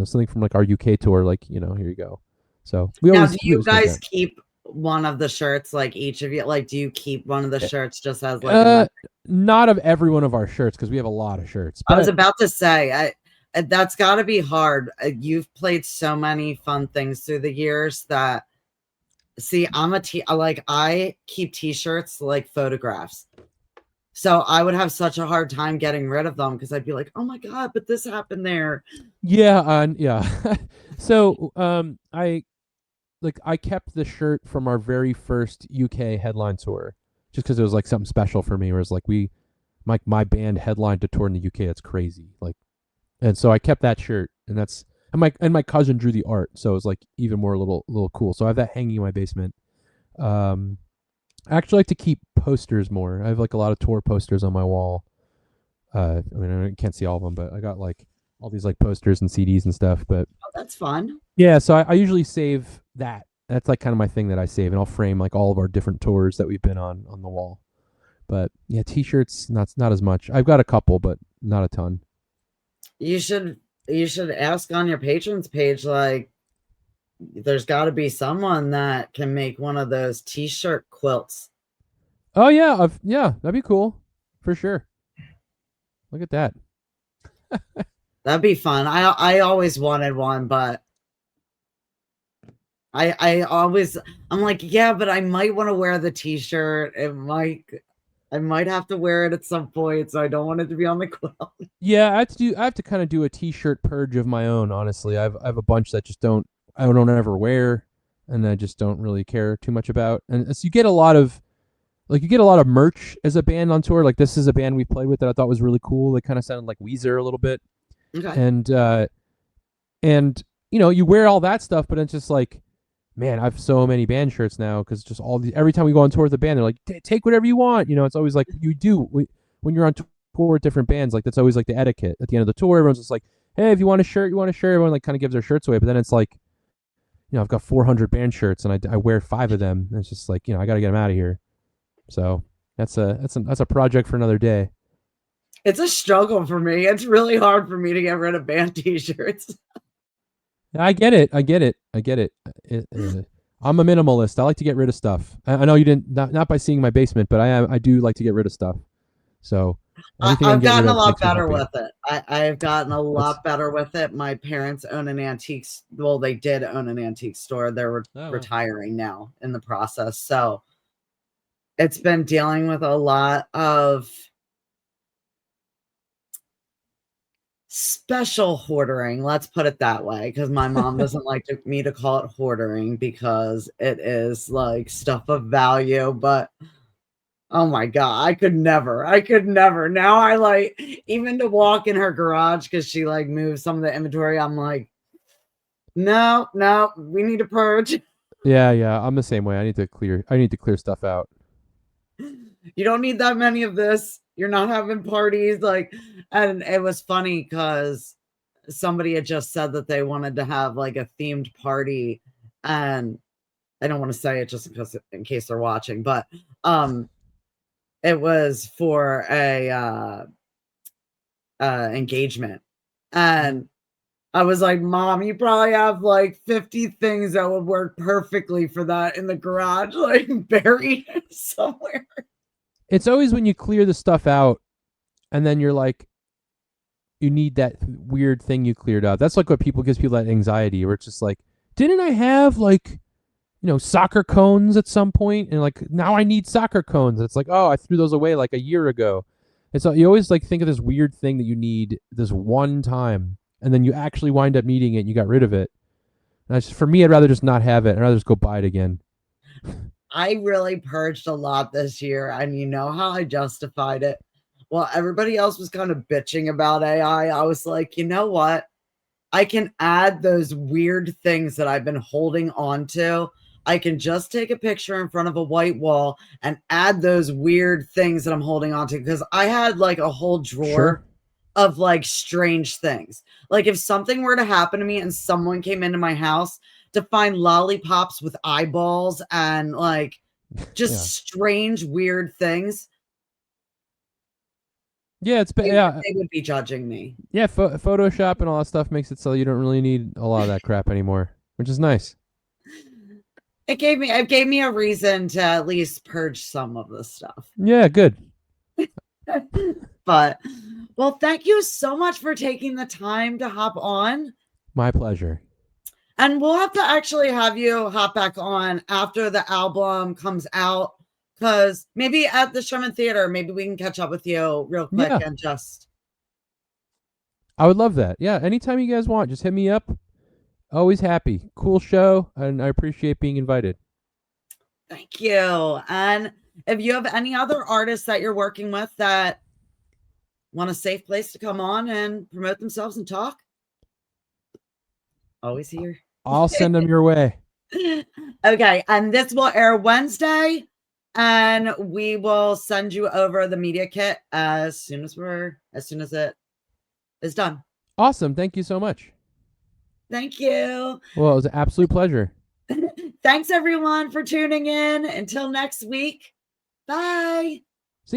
something from like our UK tour, like, here you go." So do you guys keep one of the shirts, like each of you? Like, do you keep one of the shirts just as like not of every one of our shirts because we have a lot of shirts. I was about to say, that's got to be hard. You've played so many fun things through the years that, see, I keep t-shirts like photographs. So I would have such a hard time getting rid of them because I'd be like, "Oh my God, but this happened there." Yeah, yeah. So I kept the shirt from our very first UK headline tour just because it was like something special for me. Whereas like my band headlined a tour in the UK. That's crazy. Like, and so I kept that shirt, and my cousin drew the art, so it was like even more a little cool. So I have that hanging in my basement. I actually like to keep posters more. I have like a lot of tour posters on my wall. I mean, I can't see all of them, but I got like all these like posters and CDs and stuff. But that's fun. Yeah, so I usually save that. That's like kind of my thing that I save, and I'll frame like all of our different tours that we've been on the wall. But yeah, t-shirts not as much. I've got a couple, but not a ton. You should ask on your patrons page, like, there's got to be someone that can make one of those t-shirt quilts. Oh yeah, yeah, that'd be cool for sure. Look at that. That'd be fun. I always wanted one, but I'm like, yeah, but I might want to wear the t-shirt. I might have to wear it at some point, so I don't want it to be on the quilt. Yeah, I have to kind of do a t-shirt purge of my own. Honestly, I have a bunch that just I don't ever wear, and I just don't really care too much about. And so you get a lot of merch as a band on tour. Like, this is a band we played with that I thought was really cool. They kind of sounded like Weezer a little bit. Okay. And you wear all that stuff, but it's just like, man, I have so many band shirts now because just all these. Every time we go on tour with the band, they're like, take whatever you want. It's always like you do when you're on tour with different bands. Like that's always like the etiquette at the end of the tour. Everyone's just like, hey, if you want a shirt, you want a shirt. Everyone like kind of gives their shirts away, but then it's like, I've got 400 band shirts and I wear 5 of them. And it's just like, I got to get them out of here. So that's a project for another day. It's a struggle for me. It's really hard for me to get rid of band t-shirts. I get it. I'm a minimalist. I like to get rid of stuff. I know you didn't, not by seeing my basement, but I do like to get rid of stuff. So anything I can I've get rid gotten a of lot makes me better happy. with it. I've gotten a That's lot better with it. My parents own an antiques. Well, they did own an antique store. They're oh well. retiring now in the process. So it's been dealing with a lot of special hoarding. Let's put it that way, because my mom doesn't like me to call it hoarding because it is like stuff of value. But oh my God, I could never. Now I like even to walk in her garage because she like moves some of the inventory. I'm like, no, we need to purge. Yeah. I'm the same way. I need to clear stuff out. You don't need that many of this. You're not having parties. Like, and it was funny because somebody had just said that they wanted to have like a themed party. And I don't want to say it just in case they're watching, but it was for a engagement. And I was like, Mom, you probably have like 50 things that would work perfectly for that in the garage, like buried somewhere. It's always when you clear the stuff out and then you're like, you need that weird thing you cleared out. That's like what people gives people that anxiety where it's just like, didn't I have like, soccer cones at some point? And like, now I need soccer cones. It's like, oh, I threw those away like a year ago. It's you always like think of this weird thing that you need this one time, and then you actually wind up needing it and you got rid of it. And for me, I'd rather just not have it. I'd rather just go buy it again. I really purged a lot this year, and you know how I justified it? Well, everybody else was kind of bitching about AI. I was like, you know what? I can add those weird things that I've been holding on to. I can just take a picture in front of a white wall and add those weird things that I'm holding on to, because I had like a whole Sure. drawer of like strange things. Like if something were to happen to me and someone came into my house, to find lollipops with eyeballs and like Yeah. just strange, weird things, Yeah, yeah. they would be judging me. Yeah, Photoshop and all that stuff makes it so you don't really need a lot of that crap anymore, which is nice. It gave me a reason to at least purge some of the stuff. Yeah, good. But well, thank you so much for taking the time to hop on. My pleasure. And we'll have to actually have you hop back on after the album comes out. Because maybe at the Sherman Theater, maybe we can catch up with you real quick Yeah, and just. I would love that. Yeah, anytime you guys want, just hit me up. Always happy. Cool show, and I appreciate being invited. Thank you. And if you have any other artists that you're working with that want a safe place to come on and promote themselves and talk, always here. I'll send them your way. Okay. And this will air Wednesday. And we will send you over the media kit as soon as it is done. Awesome. Thank you so much. Thank you. Well, it was an absolute pleasure. Thanks everyone for tuning in. Until next week. Bye.